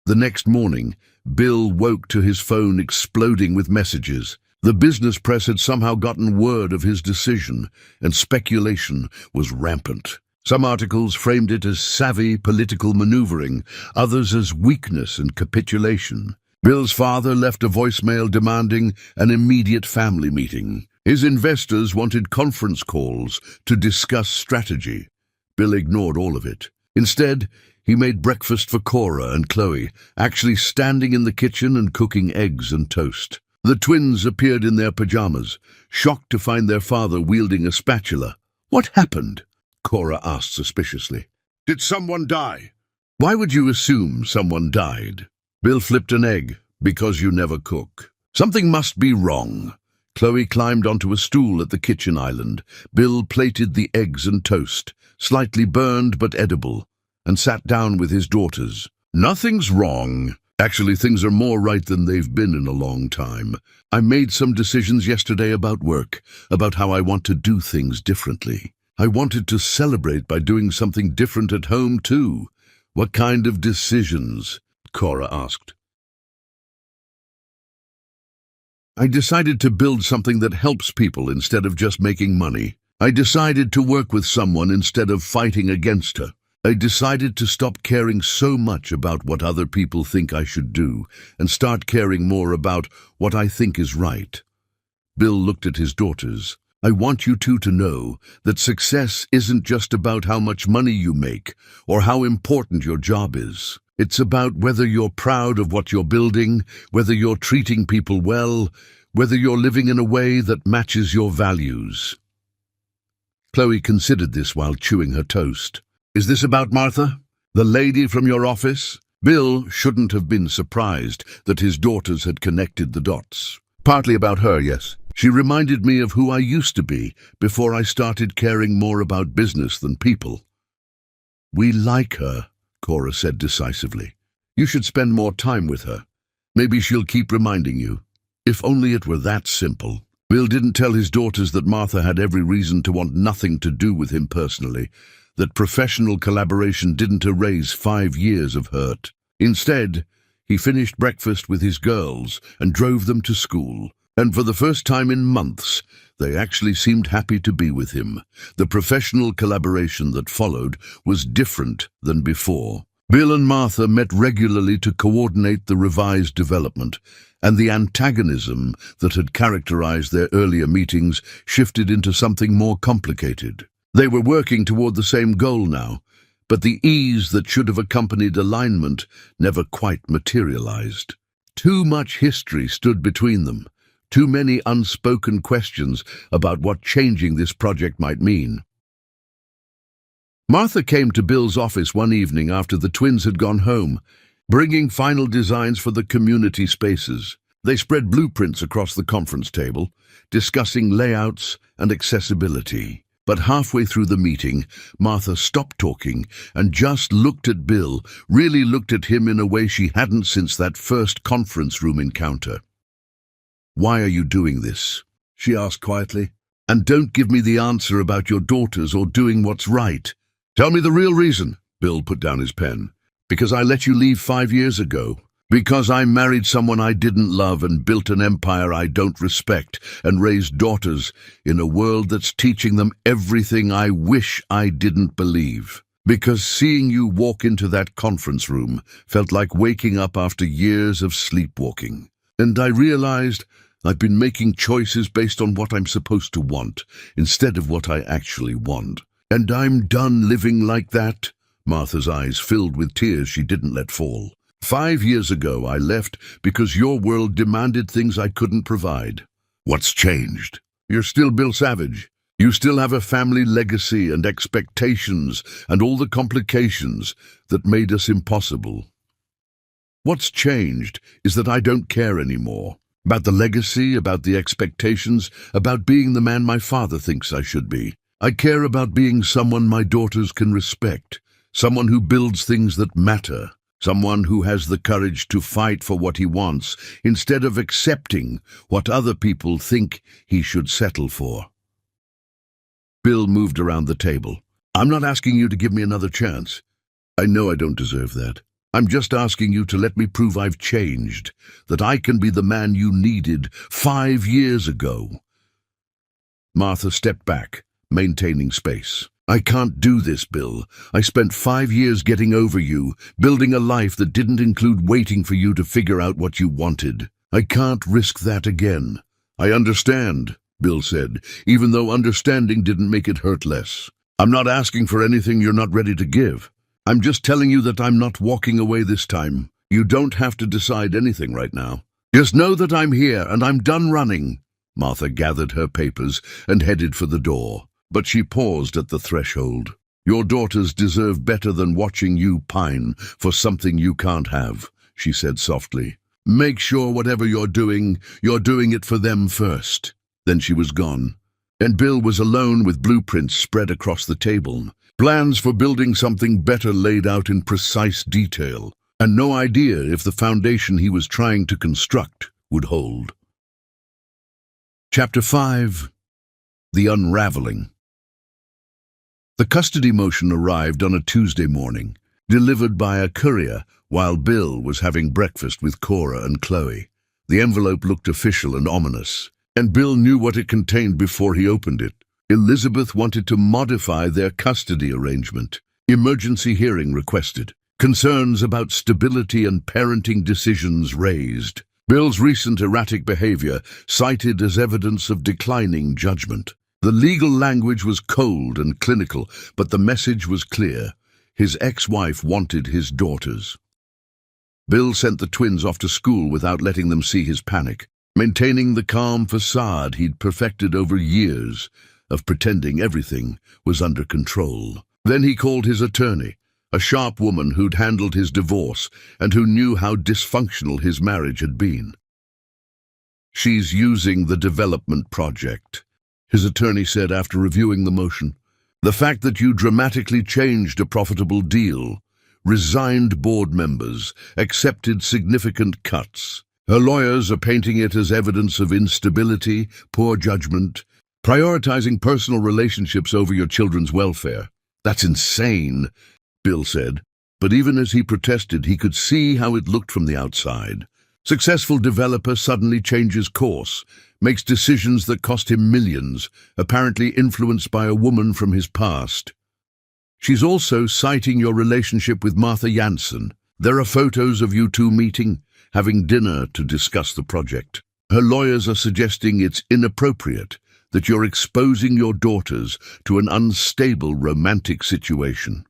The next morning, Bill woke to his phone exploding with messages. The business press had somehow gotten word of his decision, and speculation was rampant. Some articles framed it as savvy political maneuvering, others as weakness and capitulation. Bill's father left a voicemail demanding an immediate family meeting. His investors wanted conference calls to discuss strategy. Bill ignored all of it. Instead, he made breakfast for Cora and Chloe, actually standing in the kitchen and cooking eggs and toast. The twins appeared in their pajamas, shocked to find their father wielding a spatula. "What happened?" Cora asked suspiciously. "Did someone die?" "Why would you assume someone died?" Bill flipped an egg. "Because you never cook." "Something must be wrong." Chloe climbed onto a stool at the kitchen island. Bill plated the eggs and toast, slightly burned but edible, and sat down with his daughters. "Nothing's wrong. Actually, things are more right than they've been in a long time. I made some decisions yesterday about work, about how I want to do things differently. I wanted to celebrate by doing something different at home, too." "What kind of decisions?" Cora asked. "I decided to build something that helps people instead of just making money. I decided to work with someone instead of fighting against her. I decided to stop caring so much about what other people think I should do and start caring more about what I think is right." Bill looked at his daughters. "I want you two to know that success isn't just about how much money you make or how important your job is. It's about whether you're proud of what you're building, whether you're treating people well, whether you're living in a way that matches your values." Chloe considered this while chewing her toast. "Is this about Martha, the lady from your office?" Bill shouldn't have been surprised that his daughters had connected the dots. "Partly about her, yes. She reminded me of who I used to be before I started caring more about business than people." "We like her," Cora said decisively. "You should spend more time with her. Maybe she'll keep reminding you." If only it were that simple. Bill didn't tell his daughters that Martha had every reason to want nothing to do with him personally, that professional collaboration didn't erase 5 years of hurt. Instead, he finished breakfast with his girls and drove them to school. And for the first time in months, they actually seemed happy to be with him. The professional collaboration that followed was different than before. Bill and Martha met regularly to coordinate the revised development, and the antagonism that had characterized their earlier meetings shifted into something more complicated. They were working toward the same goal now, but the ease that should have accompanied alignment never quite materialized. Too much history stood between them. Too many unspoken questions about what changing this project might mean. Martha came to Bill's office one evening after the twins had gone home, bringing final designs for the community spaces. They spread blueprints across the conference table, discussing layouts and accessibility. But halfway through the meeting, Martha stopped talking and just looked at Bill, really looked at him in a way she hadn't since that first conference room encounter. "Why are you doing this?" she asked quietly. "And don't give me the answer about your daughters or doing what's right. Tell me the real reason." Bill put down his pen. "Because I let you leave 5 years ago. Because I married someone I didn't love and built an empire I don't respect and raised daughters in a world that's teaching them everything I wish I didn't believe. Because seeing you walk into that conference room felt like waking up after years of sleepwalking. And I realized I've been making choices based on what I'm supposed to want, instead of what I actually want. And I'm done living like that." Martha's eyes filled with tears she didn't let fall. 5 years ago, I left because your world demanded things I couldn't provide." "What's changed?" "You're still Bill Savage. You still have a family legacy and expectations and all the complications that made us impossible. What's changed is that I don't care anymore. About the legacy, about the expectations, about being the man my father thinks I should be. I care about being someone my daughters can respect, someone who builds things that matter, someone who has the courage to fight for what he wants instead of accepting what other people think he should settle for. Bill moved around the table. I'm not asking you to give me another chance. I know I don't deserve that. I'm just asking you to let me prove I've changed, that I can be the man you needed 5 years ago. Martha stepped back, maintaining space. I can't do this, Bill. I spent 5 years getting over you, building a life that didn't include waiting for you to figure out what you wanted. I can't risk that again. I understand, Bill said, even though understanding didn't make it hurt less. I'm not asking for anything you're not ready to give. I'm just telling you that I'm not walking away this time. You don't have to decide anything right now. Just know that I'm here and I'm done running. Martha gathered her papers and headed for the door, but she paused at the threshold. Your daughters deserve better than watching you pine for something you can't have, she said softly. Make sure whatever you're doing it for them first. Then she was gone, and Bill was alone with blueprints spread across the table. Plans for building something better laid out in precise detail, and no idea if the foundation he was trying to construct would hold. Chapter 5. The Unraveling. The custody motion arrived on a Tuesday morning, delivered by a courier while Bill was having breakfast with Cora and Chloe. The envelope looked official and ominous, and Bill knew what it contained before he opened it. Elizabeth wanted to modify their custody arrangement. Emergency hearing requested. Concerns about stability and parenting decisions raised. Bill's recent erratic behavior cited as evidence of declining judgment. The legal language was cold and clinical, but the message was clear. His ex-wife wanted his daughters. Bill sent the twins off to school without letting them see his panic, maintaining the calm facade he'd perfected over years of pretending everything was under control. Then he called his attorney, a sharp woman who'd handled his divorce and who knew how dysfunctional his marriage had been. She's using the development project, his attorney said after reviewing the motion. The fact that you dramatically changed a profitable deal, resigned board members, accepted significant cuts. Her lawyers are painting it as evidence of instability, poor judgment, prioritizing personal relationships over your children's welfare. That's insane, Bill said. But even as he protested, he could see how it looked from the outside. Successful developer suddenly changes course, makes decisions that cost him millions, apparently influenced by a woman from his past. She's also citing your relationship with Martha Jansen. There are photos of you two meeting, having dinner to discuss the project. Her lawyers are suggesting it's inappropriate, that you're exposing your daughters to an unstable romantic situation.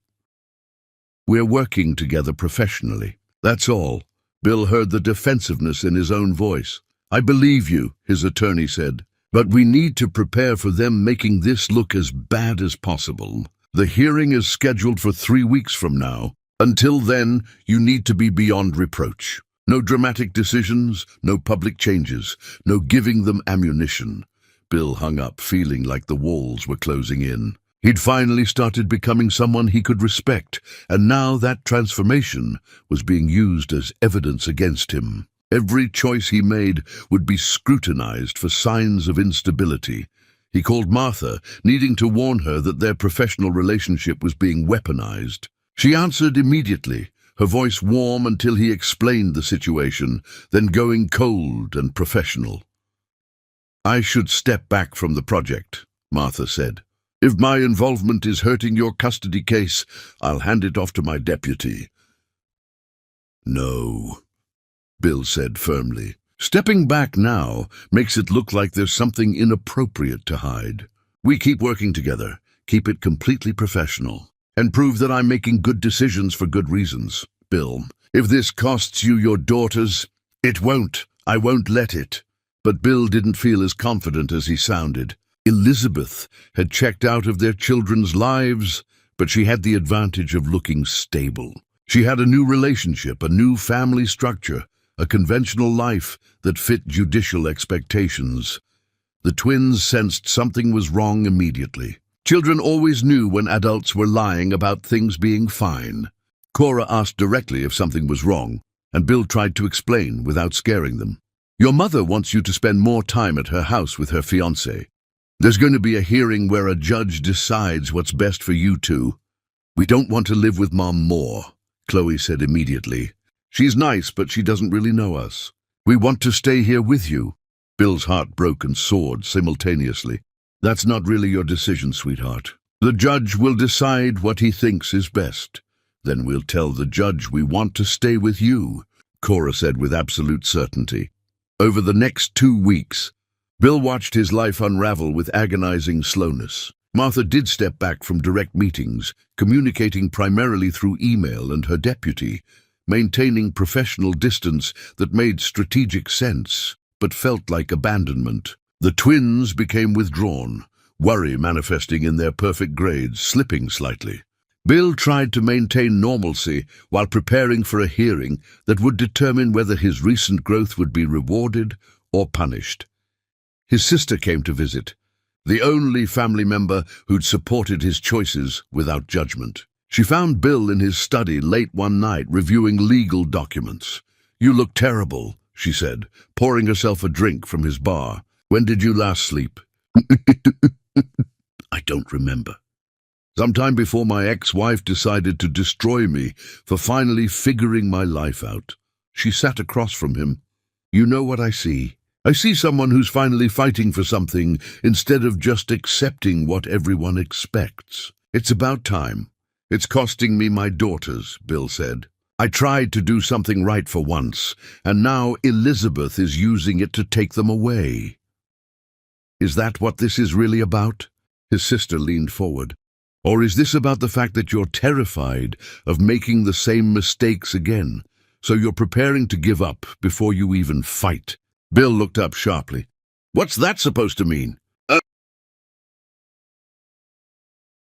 We're working together professionally. That's all. Bill heard the defensiveness in his own voice. I believe you, his attorney said, but we need to prepare for them making this look as bad as possible. The hearing is scheduled for 3 weeks from now. Until then, you need to be beyond reproach. No dramatic decisions, no public changes, no giving them ammunition. Bill hung up, feeling like the walls were closing in. He'd finally started becoming someone he could respect, and now that transformation was being used as evidence against him. Every choice he made would be scrutinized for signs of instability. He called Martha, needing to warn her that their professional relationship was being weaponized. She answered immediately, her voice warm until he explained the situation, then going cold and professional. I should step back from the project, Martha said. If my involvement is hurting your custody case, I'll hand it off to my deputy. No, Bill said firmly. Stepping back now makes it look like there's something inappropriate to hide. We keep working together, keep it completely professional, and prove that I'm making good decisions for good reasons. Bill, if this costs you your daughters, it won't. I won't let it. But Bill didn't feel as confident as he sounded. Elizabeth had checked out of their children's lives, but she had the advantage of looking stable. She had a new relationship, a new family structure, a conventional life that fit judicial expectations. The twins sensed something was wrong immediately. Children always knew when adults were lying about things being fine. Cora asked directly if something was wrong, and Bill tried to explain without scaring them. "Your mother wants you to spend more time at her house with her fiancé. There's going to be a hearing where a judge decides what's best for you two." "We don't want to live with Mom more," Chloe said immediately. "She's nice, but she doesn't really know us. We want to stay here with you." Bill's heart broke and soared simultaneously. "That's not really your decision, sweetheart. The judge will decide what he thinks is best. Then we'll tell the judge we want to stay with you," Cora said with absolute certainty. Over the next 2 weeks, Bill watched his life unravel with agonizing slowness. Martha did step back from direct meetings, communicating primarily through email and her deputy, maintaining professional distance that made strategic sense, but felt like abandonment. The twins became withdrawn, worry manifesting in their perfect grades, slipping slightly. Bill tried to maintain normalcy while preparing for a hearing that would determine whether his recent growth would be rewarded or punished. His sister came to visit, the only family member who'd supported his choices without judgment. She found Bill in his study late one night reviewing legal documents. "You look terrible," she said, pouring herself a drink from his bar. "When did you last sleep?" "I don't remember. Sometime before my ex-wife decided to destroy me for finally figuring my life out." She sat across from him. "You know what I see? I see someone who's finally fighting for something instead of just accepting what everyone expects. It's about time. It's costing me my daughters," Bill said. "I tried to do something right for once, and now Elizabeth is using it to take them away." "Is that what this is really about?" His sister leaned forward. "Or is this about the fact that you're terrified of making the same mistakes again, so you're preparing to give up before you even fight?" Bill looked up sharply. "What's that supposed to mean?"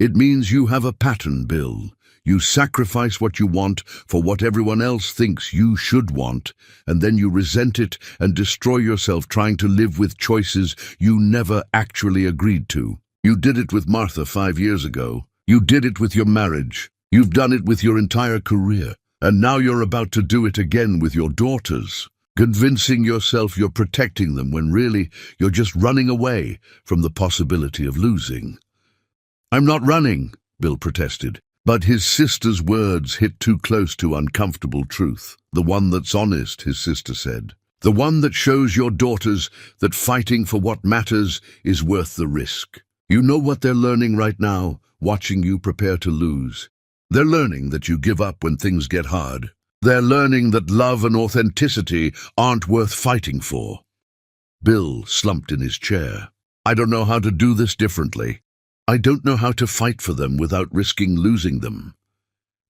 "It means you have a pattern, Bill. You sacrifice what you want for what everyone else thinks you should want, and then you resent it and destroy yourself trying to live with choices you never actually agreed to. You did it with Martha 5 years ago. You did it with your marriage. You've done it with your entire career. And now you're about to do it again with your daughters, convincing yourself you're protecting them when really you're just running away from the possibility of losing." "I'm not running," Bill protested. But his sister's words hit too close to uncomfortable truth. "The one that's honest," his sister said. "The one that shows your daughters that fighting for what matters is worth the risk. You know what they're learning right now, watching you prepare to lose. They're learning that you give up when things get hard. They're learning that love and authenticity aren't worth fighting for." Bill slumped in his chair. "I don't know how to do this differently. I don't know how to fight for them without risking losing them."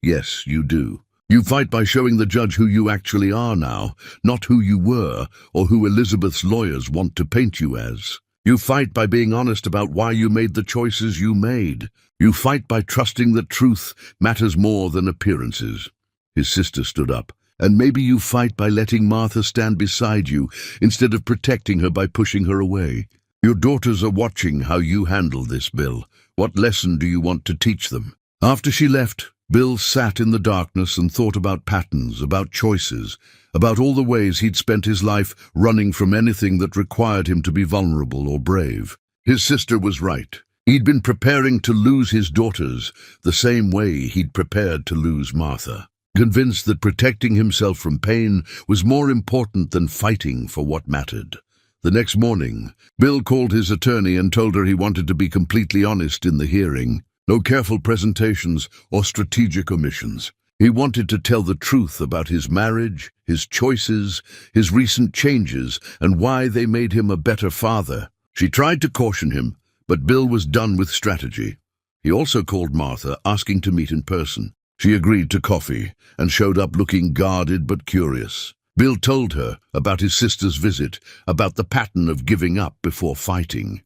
"Yes, you do. You fight by showing the judge who you actually are now, not who you were or who Elizabeth's lawyers want to paint you as. You fight by being honest about why you made the choices you made. You fight by trusting that truth matters more than appearances." His sister stood up. "And maybe you fight by letting Martha stand beside you instead of protecting her by pushing her away. Your daughters are watching how you handle this, Bill. What lesson do you want to teach them?" After she left, Bill sat in the darkness and thought about patterns, about choices, about all the ways he'd spent his life running from anything that required him to be vulnerable or brave. His sister was right. He'd been preparing to lose his daughters the same way he'd prepared to lose Martha, convinced that protecting himself from pain was more important than fighting for what mattered. The next morning, Bill called his attorney and told her he wanted to be completely honest in the hearing. No careful presentations or strategic omissions. He wanted to tell the truth about his marriage, his choices, his recent changes, and why they made him a better father. She tried to caution him, but Bill was done with strategy. He also called Martha, asking to meet in person. She agreed to coffee and showed up looking guarded but curious. Bill told her about his sister's visit, about the pattern of giving up before fighting.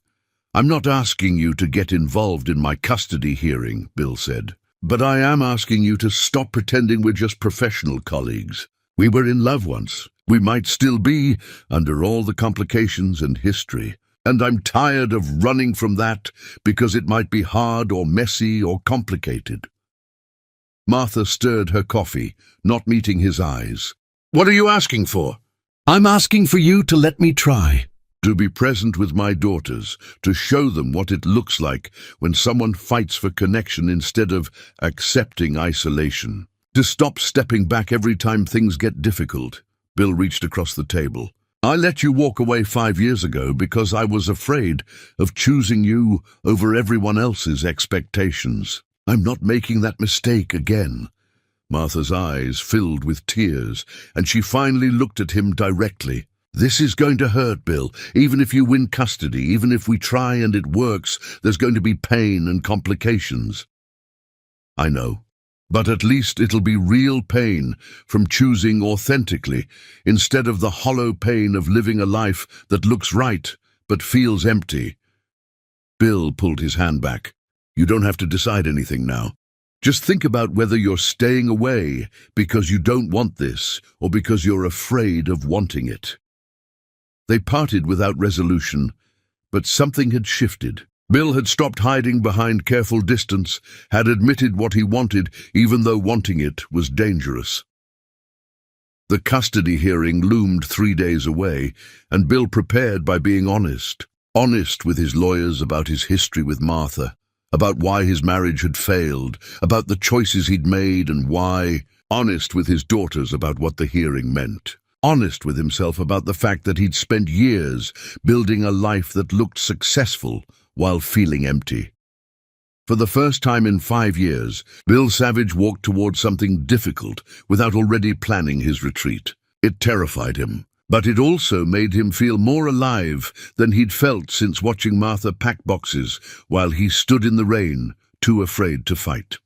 "I'm not asking you to get involved in my custody hearing," Bill said. "But I am asking you to stop pretending we're just professional colleagues. We were in love once. We might still be, under all the complications and history. And I'm tired of running from that because it might be hard or messy or complicated." Martha stirred her coffee, not meeting his eyes. "What are you asking for?" I'm asking for you to let me try. "To be present with my daughters, to show them what it looks like when someone fights for connection instead of accepting isolation. To stop stepping back every time things get difficult." Bill reached across the table. "I let you walk away 5 years ago because I was afraid of choosing you over everyone else's expectations. I'm not making that mistake again." Martha's eyes filled with tears, and she finally looked at him directly. "This is going to hurt, Bill. Even if you win custody, even if we try and it works, there's going to be pain and complications." "I know. But at least it'll be real pain from choosing authentically, instead of the hollow pain of living a life that looks right but feels empty." Bill pulled his hand back. "You don't have to decide anything now. Just think about whether you're staying away because you don't want this or because you're afraid of wanting it." They parted without resolution, but something had shifted. Bill had stopped hiding behind careful distance, had admitted what he wanted, even though wanting it was dangerous. The custody hearing loomed 3 days away, and Bill prepared by being honest. Honest with his lawyers about his history with Martha, about why his marriage had failed, about the choices he'd made and why. Honest with his daughters about what the hearing meant. Honest with himself about the fact that he'd spent years building a life that looked successful while feeling empty. For the first time in 5 years, Bill Savage walked towards something difficult without already planning his retreat. It terrified him, but it also made him feel more alive than he'd felt since watching Martha pack boxes while he stood in the rain, too afraid to fight.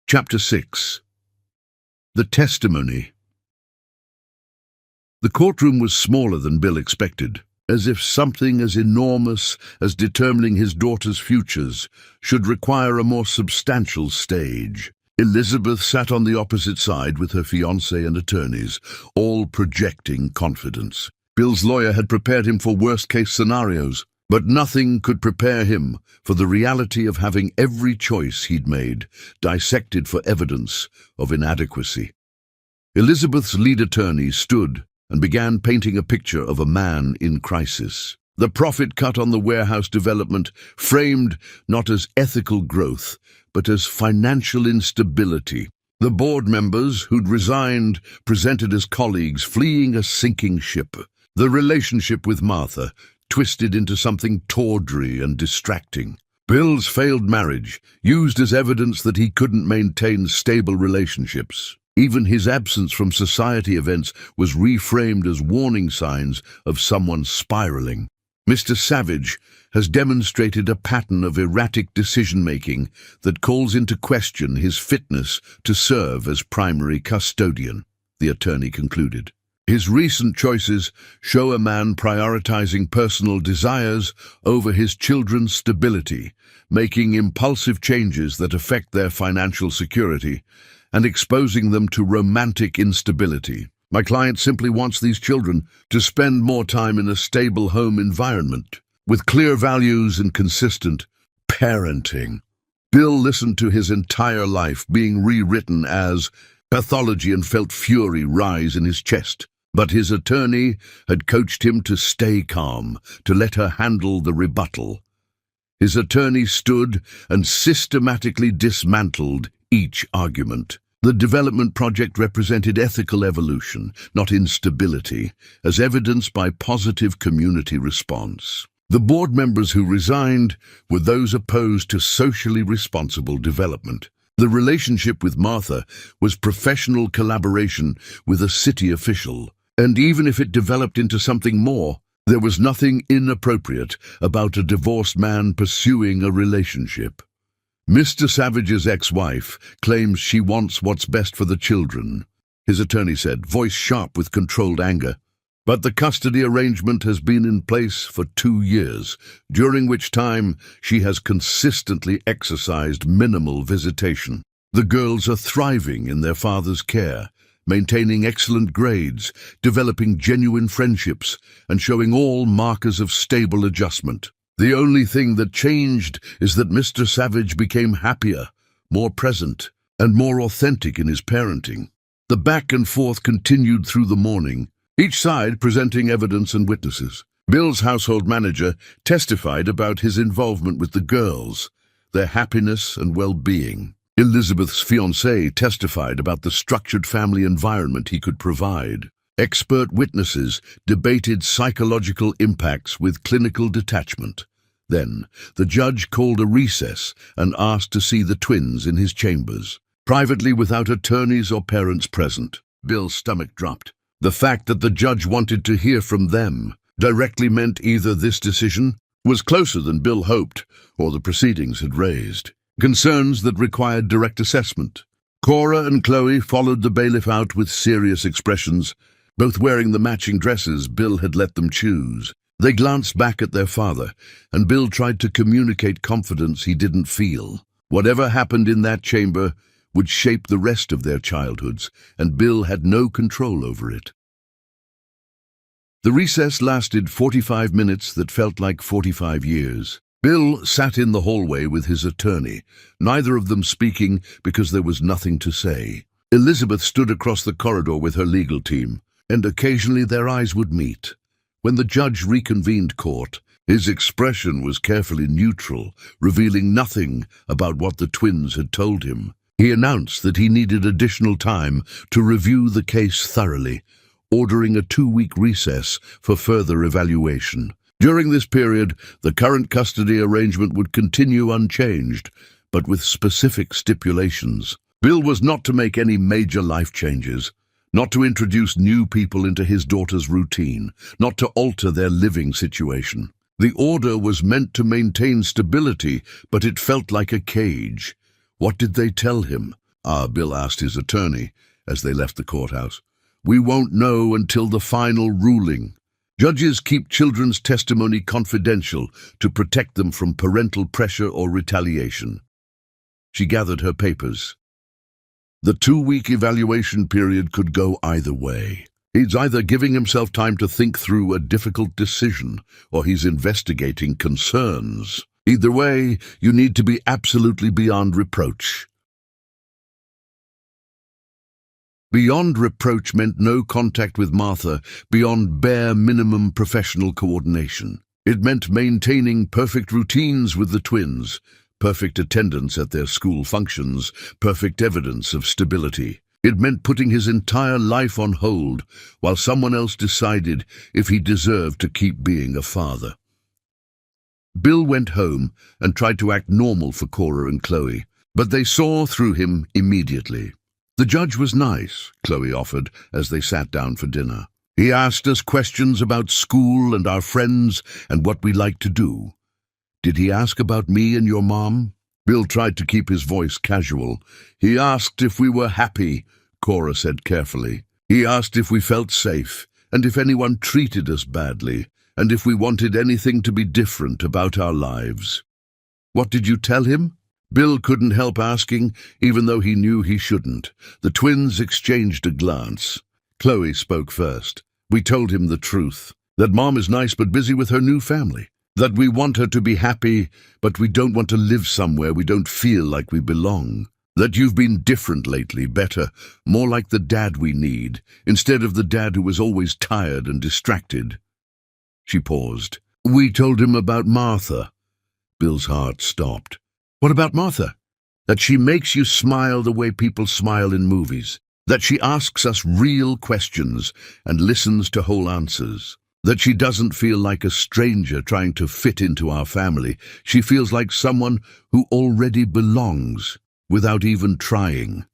Chapter 6. The Testimony. The courtroom was smaller than Bill expected, as if something as enormous as determining his daughter's futures should require a more substantial stage. Elizabeth sat on the opposite side with her fiancé and attorneys, all projecting confidence. Bill's lawyer had prepared him for worst-case scenarios, but nothing could prepare him for the reality of having every choice he'd made dissected for evidence of inadequacy. Elizabeth's lead attorney stood and began painting a picture of a man in crisis. The profit cut on the warehouse development framed not as ethical growth, but as financial instability. The board members who'd resigned presented as colleagues fleeing a sinking ship. The relationship with Martha twisted into something tawdry and distracting. Bill's failed marriage used as evidence that he couldn't maintain stable relationships. Even his absence from society events was reframed as warning signs of someone spiraling. Mr. Savage has demonstrated a pattern of erratic decision-making that calls into question his fitness to serve as primary custodian, the attorney concluded. His recent choices show a man prioritizing personal desires over his children's stability, making impulsive changes that affect their financial security, and exposing them to romantic instability. My client simply wants these children to spend more time in a stable home environment, with clear values and consistent parenting. Bill listened to his entire life being rewritten as pathology and felt fury rise in his chest. But his attorney had coached him to stay calm, to let her handle the rebuttal. His attorney stood and systematically dismantled each argument. The development project represented ethical evolution, not instability, as evidenced by positive community response. The board members who resigned were those opposed to socially responsible development. The relationship with Martha was professional collaboration with a city official, and even if it developed into something more, there was nothing inappropriate about a divorced man pursuing a relationship. Mr. Savage's ex-wife claims she wants what's best for the children, his attorney said, voice sharp with controlled anger. But the custody arrangement has been in place for 2 years, during which time she has consistently exercised minimal visitation. The girls are thriving in their father's care, maintaining excellent grades, developing genuine friendships, and showing all markers of stable adjustment. The only thing that changed is that Mr. Savage became happier, more present, and more authentic in his parenting. The back and forth continued through the morning, each side presenting evidence and witnesses. Bill's household manager testified about his involvement with the girls, their happiness and well-being. Elizabeth's fiancé testified about the structured family environment he could provide. Expert witnesses debated psychological impacts with clinical detachment. Then, the judge called a recess and asked to see the twins in his chambers, privately without attorneys or parents present. Bill's stomach dropped. The fact that the judge wanted to hear from them directly meant either this decision was closer than Bill hoped, or the proceedings had raised concerns that required direct assessment. Cora and Chloe followed the bailiff out with serious expressions, both wearing the matching dresses Bill had let them choose. They glanced back at their father, and Bill tried to communicate confidence he didn't feel. Whatever happened in that chamber would shape the rest of their childhoods, and Bill had no control over it. The recess lasted 45 minutes that felt like 45 years. Bill sat in the hallway with his attorney, neither of them speaking because there was nothing to say. Elizabeth stood across the corridor with her legal team, and occasionally their eyes would meet. When the judge reconvened court, his expression was carefully neutral, revealing nothing about what the twins had told him. He announced that he needed additional time to review the case thoroughly, ordering a 2-week recess for further evaluation. During this period, the current custody arrangement would continue unchanged, but with specific stipulations. Bill was not to make any major life changes, not to introduce new people into his daughter's routine, not to alter their living situation. The order was meant to maintain stability, but it felt like a cage. What did they tell him? Bill asked his attorney as they left the courthouse. We won't know until the final ruling. Judges keep children's testimony confidential to protect them from parental pressure or retaliation. She gathered her papers. The 2-week evaluation period could go either way. He's either giving himself time to think through a difficult decision, or he's investigating concerns. Either way, you need to be absolutely beyond reproach. Beyond reproach meant no contact with Martha beyond bare minimum professional coordination. It meant maintaining perfect routines with the twins, perfect attendance at their school functions, perfect evidence of stability. It meant putting his entire life on hold while someone else decided if he deserved to keep being a father. Bill went home and tried to act normal for Cora and Chloe, but they saw through him immediately. The judge was nice, Chloe offered as they sat down for dinner. He asked us questions about school and our friends and what we like to do. Did he ask about me and your mom? Bill tried to keep his voice casual. He asked if we were happy, Cora said carefully. He asked if we felt safe, and if anyone treated us badly, and if we wanted anything to be different about our lives. What did you tell him? Bill couldn't help asking, even though he knew he shouldn't. The twins exchanged a glance. Chloe spoke first. We told him the truth, that Mom is nice but busy with her new family, that we want her to be happy, but we don't want to live somewhere we don't feel like we belong, that you've been different lately, better, more like the dad we need, instead of the dad who was always tired and distracted. She paused. We told him about Martha. Bill's heart stopped. What about Martha? That she makes you smile the way people smile in movies. That she asks us real questions and listens to whole answers. That she doesn't feel like a stranger trying to fit into our family. She feels like someone who already belongs, without even trying.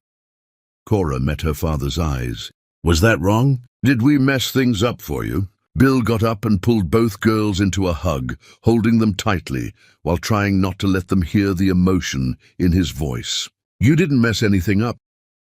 Cora met her father's eyes. Was that wrong? Did we mess things up for you? Bill got up and pulled both girls into a hug, holding them tightly, while trying not to let them hear the emotion in his voice. You didn't mess anything up.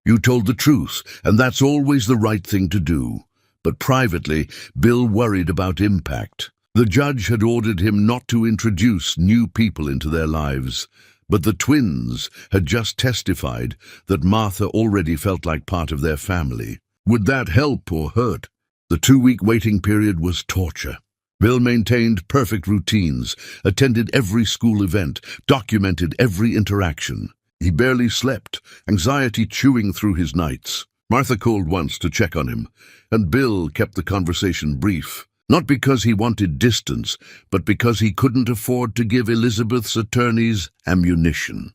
You told the truth, and that's always the right thing to do. but privately, Bill worried about impact. The judge had ordered him not to introduce new people into their lives, but the twins had just testified that Martha already felt like part of their family. Would that help or hurt? The 2-week waiting period was torture. Bill maintained perfect routines, attended every school event, documented every interaction. He barely slept, anxiety chewing through his nights. Martha called once to check on him, and Bill kept the conversation brief. Not because he wanted distance, but because he couldn't afford to give Elizabeth's attorneys ammunition.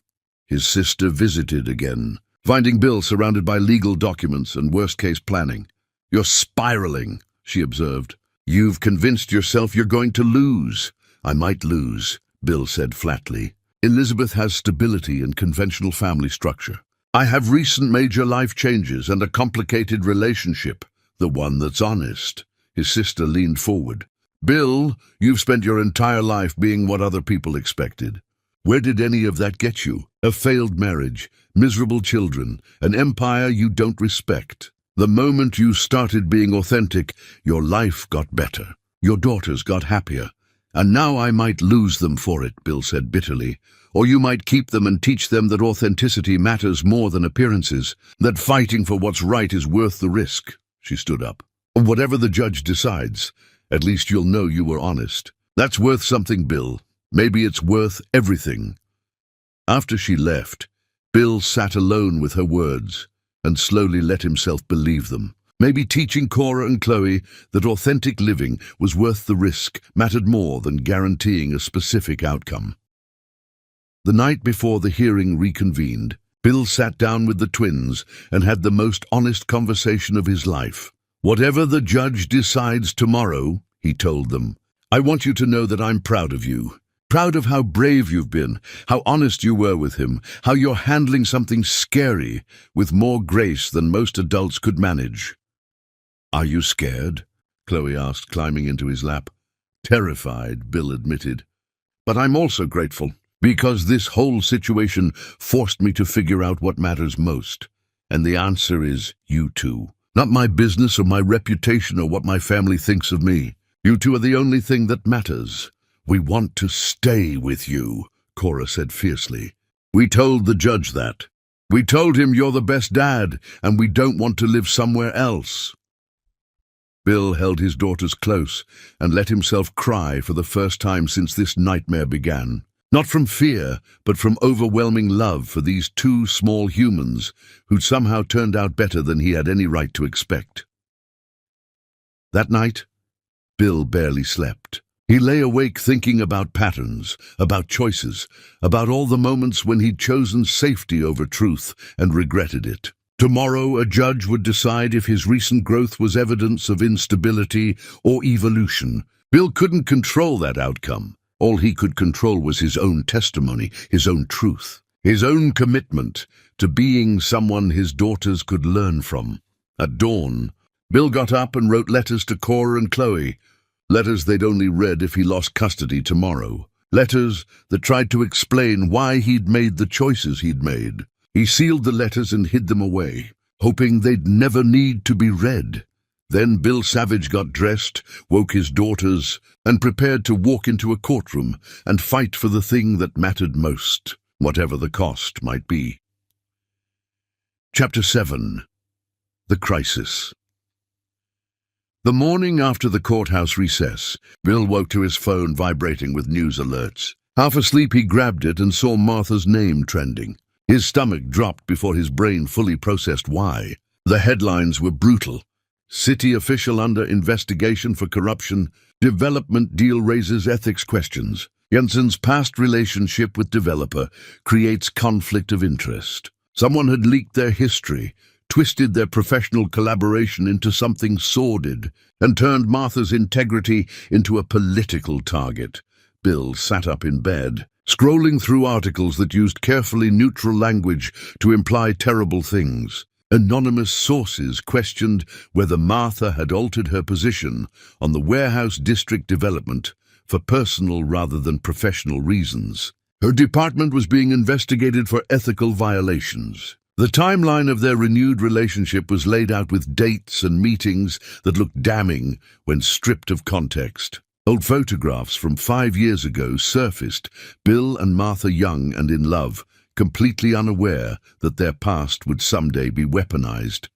His sister visited again, finding Bill surrounded by legal documents and worst-case planning. "You're spiraling," she observed. "You've convinced yourself you're going to lose." "I might lose," Bill said flatly. "Elizabeth has stability and conventional family structure. I have recent major life changes and a complicated relationship, the one that's honest." His sister leaned forward. "Bill, you've spent your entire life being what other people expected. Where did any of that get you? A failed marriage, miserable children, an empire you don't respect. The moment you started being authentic, your life got better. Your daughters got happier. And now I might lose them for it," Bill said bitterly. "Or you might keep them and teach them that authenticity matters more than appearances, that fighting for what's right is worth the risk." She stood up. "Whatever the judge decides, at least you'll know you were honest. That's worth something, Bill. Maybe it's worth everything." After she left, Bill sat alone with her words and slowly let himself believe them. Maybe teaching Cora and Chloe that authentic living was worth the risk mattered more than guaranteeing a specific outcome. The night before the hearing reconvened, Bill sat down with the twins and had the most honest conversation of his life. "Whatever the judge decides tomorrow," he told them, "I want you to know that I'm proud of you. Proud of how brave you've been, how honest you were with him, how you're handling something scary with more grace than most adults could manage." "Are you scared?" Chloe asked, climbing into his lap. "Terrified," Bill admitted. "But I'm also grateful, because this whole situation forced me to figure out what matters most. And the answer is you two. Not my business or my reputation or what my family thinks of me. You two are the only thing that matters. We want to stay with you," Cora said fiercely. "We told the judge that. We told him you're the best dad, and we don't want to live somewhere else." Bill held his daughters close and let himself cry for the first time since this nightmare began. Not from fear, but from overwhelming love for these two small humans who'd somehow turned out better than he had any right to expect. That night, Bill barely slept. He lay awake thinking about patterns, about choices, about all the moments when he'd chosen safety over truth and regretted it. Tomorrow, a judge would decide if his recent growth was evidence of instability or evolution. Bill couldn't control that outcome. All he could control was his own testimony, his own truth, his own commitment to being someone his daughters could learn from. At dawn, Bill got up and wrote letters to Cora and Chloe, letters they'd only read if he lost custody tomorrow, letters that tried to explain why he'd made the choices he'd made. He sealed the letters and hid them away, hoping they'd never need to be read. Then Bill Savage got dressed, woke his daughters, and prepared to walk into a courtroom and fight for the thing that mattered most, whatever the cost might be. Chapter 7. The Crisis. The morning after the courthouse recess, Bill woke to his phone vibrating with news alerts. Half asleep, he grabbed it and saw Martha's name trending. His stomach dropped before his brain fully processed why. The headlines were brutal. City official under investigation for corruption. Development deal raises ethics questions. Jensen's past relationship with developer creates conflict of interest. Someone had leaked their history, twisted their professional collaboration into something sordid, and turned Martha's integrity into a political target. Bill sat up in bed, scrolling through articles that used carefully neutral language to imply terrible things. Anonymous sources questioned whether Martha had altered her position on the warehouse district development for personal rather than professional reasons. Her department was being investigated for ethical violations. The timeline of their renewed relationship was laid out with dates and meetings that looked damning when stripped of context. Old photographs from 5 years ago surfaced, Bill and Martha young and in love, completely unaware that their past would someday be weaponized.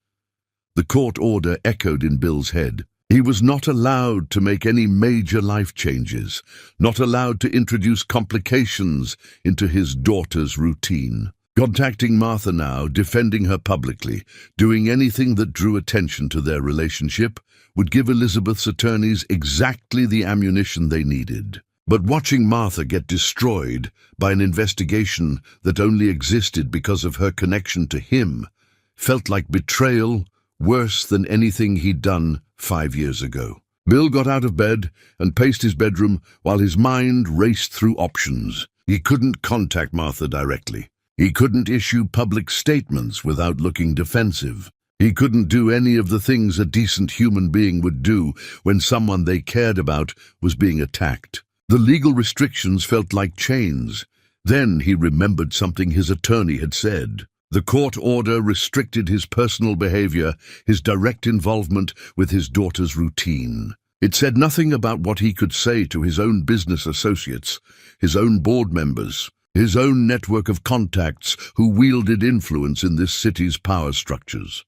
The court order echoed in Bill's head. He was not allowed to make any major life changes, not allowed to introduce complications into his daughter's routine. Contacting Martha now, defending her publicly, doing anything that drew attention to their relationship, would give Elizabeth's attorneys exactly the ammunition they needed. But watching Martha get destroyed by an investigation that only existed because of her connection to him felt like betrayal worse than anything he'd done 5 years ago. Bill got out of bed and paced his bedroom while his mind raced through options. He couldn't contact Martha directly. He couldn't issue public statements without looking defensive. He couldn't do any of the things a decent human being would do when someone they cared about was being attacked. The legal restrictions felt like chains. Then he remembered something his attorney had said. The court order restricted his personal behavior, his direct involvement with his daughter's routine. It said nothing about what he could say to his own business associates, his own board members, his own network of contacts who wielded influence in this city's power structures.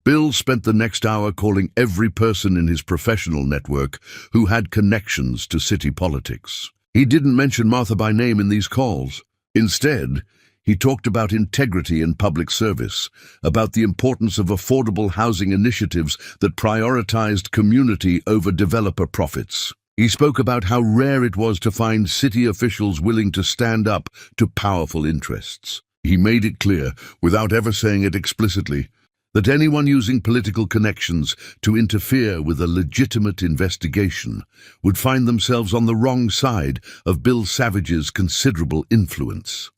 Bill spent the next hour calling every person in his professional network who had connections to city politics. He didn't mention Martha by name in these calls. Instead, he talked about integrity in public service, about the importance of affordable housing initiatives that prioritized community over developer profits. He spoke about how rare it was to find city officials willing to stand up to powerful interests. He made it clear, without ever saying it explicitly, that anyone using political connections to interfere with a legitimate investigation would find themselves on the wrong side of Bill Savage's considerable influence.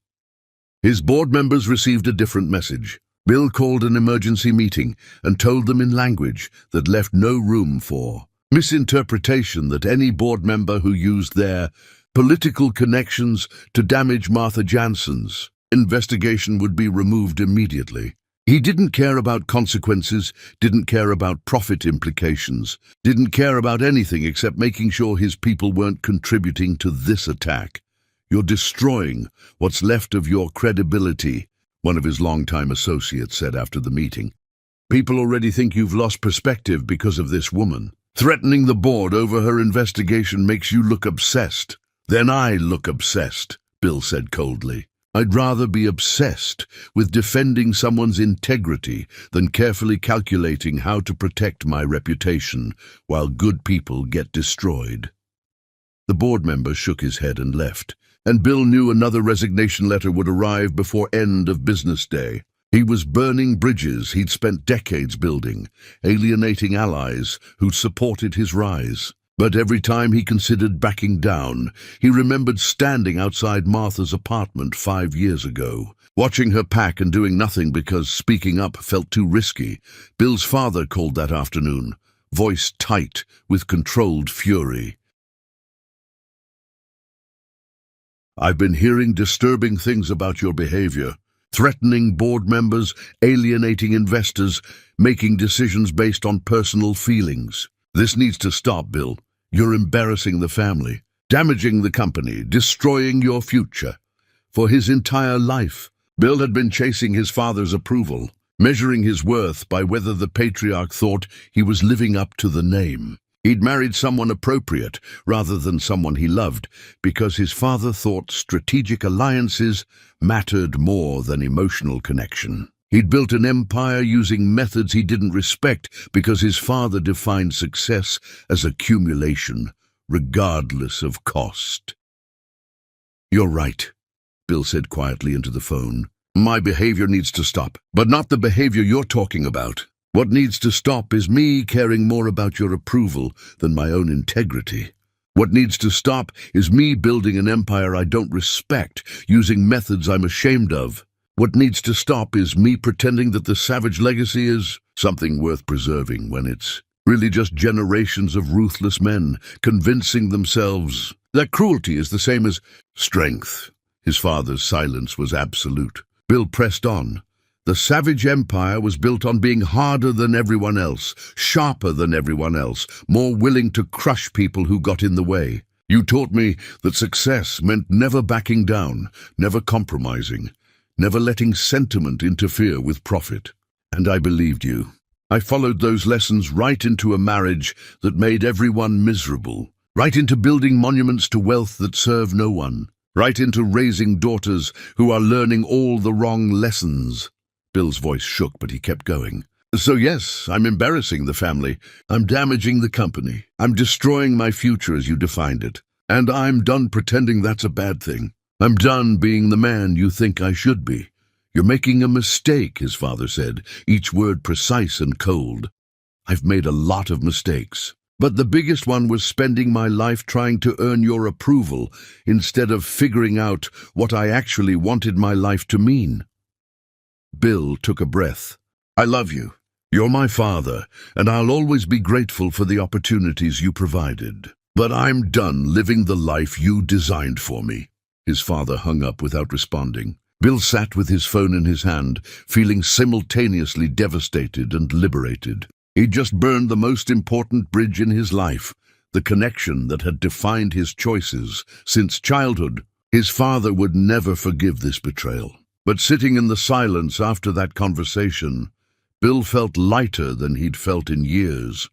His board members received a different message. Bill called an emergency meeting and told them in language that left no room for misinterpretation, that any board member who used their political connections to damage Martha Jansen's investigation would be removed immediately. He didn't care about consequences, didn't care about profit implications, didn't care about anything except making sure his people weren't contributing to this attack. "You're destroying what's left of your credibility," one of his longtime associates said after the meeting. "People already think you've lost perspective because of this woman. Threatening the board over her investigation makes you look obsessed." "Then I look obsessed," Bill said coldly. "I'd rather be obsessed with defending someone's integrity than carefully calculating how to protect my reputation while good people get destroyed." The board member shook his head and left, and Bill knew another resignation letter would arrive before end of business day. He was burning bridges he'd spent decades building, alienating allies who'd supported his rise. But every time he considered backing down, he remembered standing outside Martha's apartment 5 years ago, watching her pack and doing nothing because speaking up felt too risky. Bill's father called that afternoon, voice tight with controlled fury. "I've been hearing disturbing things about your behavior. Threatening board members, alienating investors, making decisions based on personal feelings. This needs to stop, Bill. You're embarrassing the family, damaging the company, destroying your future." For his entire life, Bill had been chasing his father's approval, measuring his worth by whether the patriarch thought he was living up to the name. He'd married someone appropriate rather than someone he loved because his father thought strategic alliances mattered more than emotional connection. He'd built an empire using methods he didn't respect because his father defined success as accumulation, regardless of cost. "You're right," Bill said quietly into the phone. "My behavior needs to stop, but not the behavior you're talking about. What needs to stop is me caring more about your approval than my own integrity. What needs to stop is me building an empire I don't respect, using methods I'm ashamed of. What needs to stop is me pretending that the Savage legacy is something worth preserving when it's really just generations of ruthless men convincing themselves that cruelty is the same as strength." His father's silence was absolute. Bill pressed on, The savage empire was built on being harder than everyone else, sharper than everyone else, more willing to crush people who got in the way. You taught me that success meant never backing down, never compromising, never letting sentiment interfere with profit. And I believed you. I followed those lessons right into a marriage that made everyone miserable, right into building monuments to wealth that serve no one, right into raising daughters who are learning all the wrong lessons. Bill's voice shook, but he kept going. So yes, I'm embarrassing the family. I'm damaging the company. I'm destroying my future as you defined it. And I'm done pretending that's a bad thing. I'm done being the man you think I should be. You're making a mistake, his father said, each word precise and cold. I've made a lot of mistakes, but the biggest one was spending my life trying to earn your approval instead of figuring out what I actually wanted my life to mean. Bill took a breath. I love you. You're my father, and I'll always be grateful for the opportunities you provided. But I'm done living the life you designed for me. His father hung up without responding. Bill sat with his phone in his hand, feeling simultaneously devastated and liberated. He'd just burned the most important bridge in his life, the connection that had defined his choices since childhood. His father would never forgive this betrayal. But sitting in the silence after that conversation, Bill felt lighter than he'd felt in years.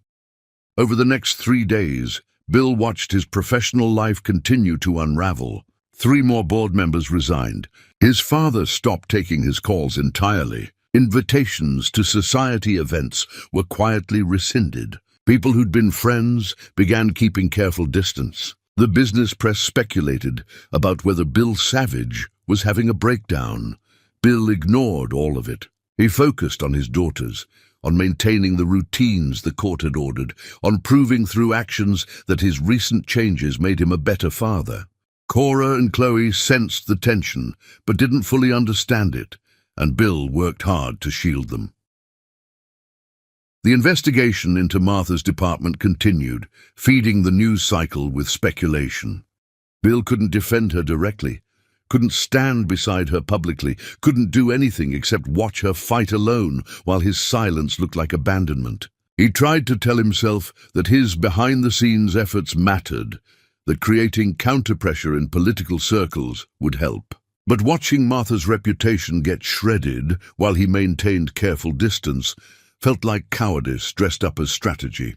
Over the next 3 days, Bill watched his professional life continue to unravel. 3 more board members resigned. His father stopped taking his calls entirely. Invitations to society events were quietly rescinded. People who'd been friends began keeping careful distance. The business press speculated about whether Bill Savage was having a breakdown. Bill ignored all of it. He focused on his daughters, on maintaining the routines the court had ordered, on proving through actions that his recent changes made him a better father. Cora and Chloe sensed the tension, but didn't fully understand it, and Bill worked hard to shield them. The investigation into Martha's department continued, feeding the news cycle with speculation. Bill couldn't defend her directly, couldn't stand beside her publicly, couldn't do anything except watch her fight alone while his silence looked like abandonment. He tried to tell himself that his behind-the-scenes efforts mattered, that creating counter-pressure in political circles would help. But watching Martha's reputation get shredded while he maintained careful distance felt like cowardice dressed up as strategy.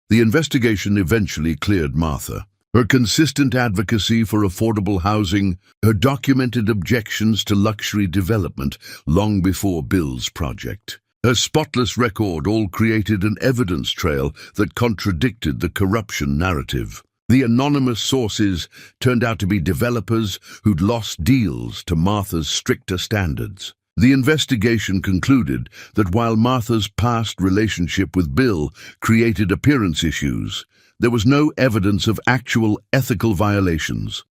The investigation eventually cleared Martha. Her consistent advocacy for affordable housing, her documented objections to luxury development long before Bill's project. Her spotless record all created an evidence trail that contradicted the corruption narrative. The anonymous sources turned out to be developers who'd lost deals to Martha's stricter standards. The investigation concluded that while Martha's past relationship with Bill created appearance issues, there was no evidence of actual ethical violations.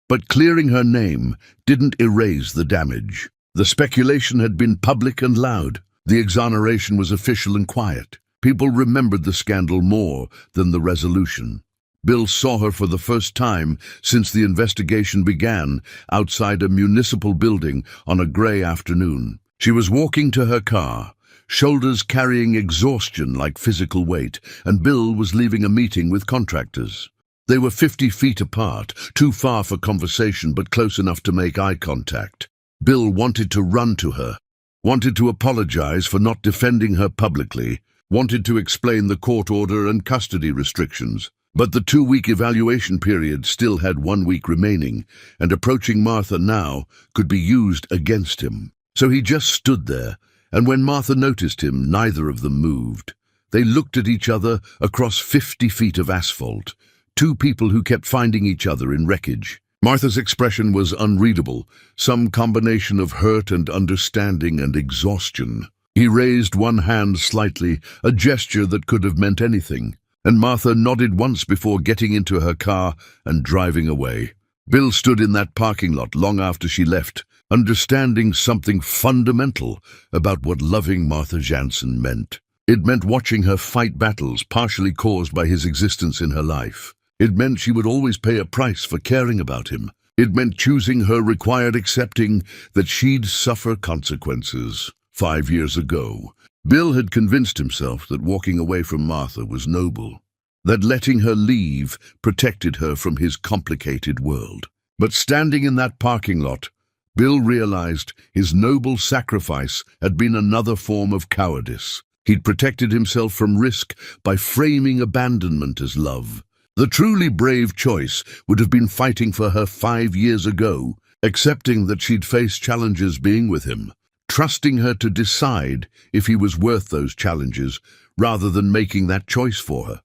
But clearing her name didn't erase the damage. The speculation had been public and loud. The exoneration was official and quiet. People remembered the scandal more than the resolution. Bill saw her for the first time since the investigation began outside a municipal building on a gray afternoon. She was walking to her car, shoulders carrying exhaustion like physical weight, and Bill was leaving a meeting with contractors. They were 50 feet apart, too far for conversation but close enough to make eye contact. Bill wanted to run to her, wanted to apologize for not defending her publicly, wanted to explain the court order and custody restrictions. But the 2-week evaluation period still had 1 week remaining, and approaching Martha now could be used against him. So he just stood there, and when Martha noticed him, neither of them moved. They looked at each other across 50 feet of asphalt, 2 people who kept finding each other in wreckage. Martha's expression was unreadable, some combination of hurt and understanding and exhaustion. He raised one hand slightly, a gesture that could have meant anything, and Martha nodded once before getting into her car and driving away. Bill stood in that parking lot long after she left, understanding something fundamental about what loving Martha Jansen meant. It meant watching her fight battles partially caused by his existence in her life. It meant she would always pay a price for caring about him, It meant choosing her required accepting that she'd suffer consequences. 5 years ago, Bill had convinced himself that walking away from Martha was noble, that letting her leave protected her from his complicated world. But standing in that parking lot, Bill realized his noble sacrifice had been another form of cowardice. He'd protected himself from risk by framing abandonment as love. The truly brave choice would have been fighting for her 5 years ago, accepting that she'd face challenges being with him, trusting her to decide if he was worth those challenges rather than making that choice for her.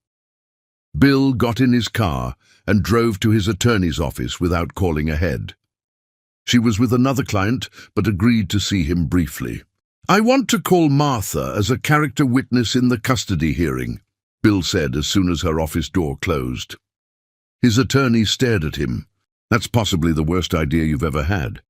Bill got in his car and drove to his attorney's office without calling ahead. She was with another client, but agreed to see him briefly. "I want to call Martha as a character witness in the custody hearing," Bill said as soon as her office door closed. His attorney stared at him. "That's possibly the worst idea you've ever had.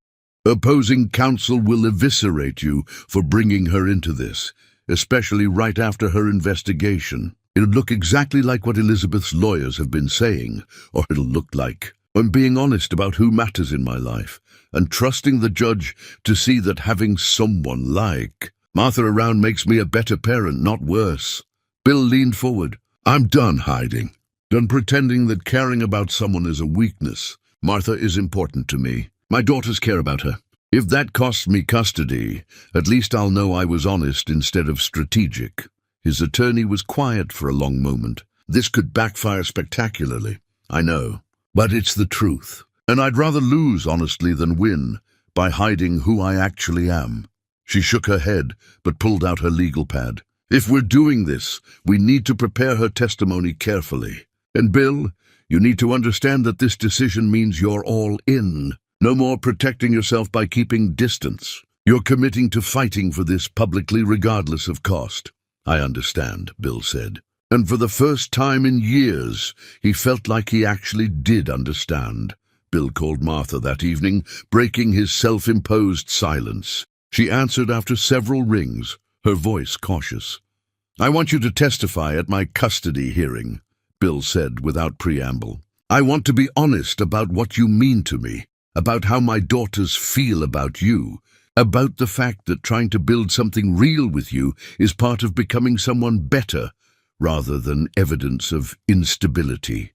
Opposing counsel will eviscerate you for bringing her into this, especially right after her investigation. It'll look exactly like what Elizabeth's lawyers have been saying, or it'll look like I'm being honest about who matters in my life and trusting the judge to see that having someone like Martha around makes me a better parent, not worse." Bill leaned forward. "I'm done hiding, done pretending that caring about someone is a weakness. Martha is important to me. My daughters care about her. If that costs me custody, at least I'll know I was honest instead of strategic." His attorney was quiet for a long moment. "This could backfire spectacularly, I know, but it's the truth. And I'd rather lose honestly than win by hiding who I actually am." She shook her head, but pulled out her legal pad. "If we're doing this, we need to prepare her testimony carefully. And Bill, you need to understand that this decision means you're all in. No more protecting yourself by keeping distance. You're committing to fighting for this publicly regardless of cost." "I understand," Bill said. And for the first time in years, he felt like he actually did understand. Bill called Martha that evening, breaking his self-imposed silence. She answered after several rings, her voice cautious. "I want you to testify at my custody hearing," Bill said without preamble. "I want to be honest about what you mean to me, about how my daughters feel about you, about the fact that trying to build something real with you is part of becoming someone better rather than evidence of instability."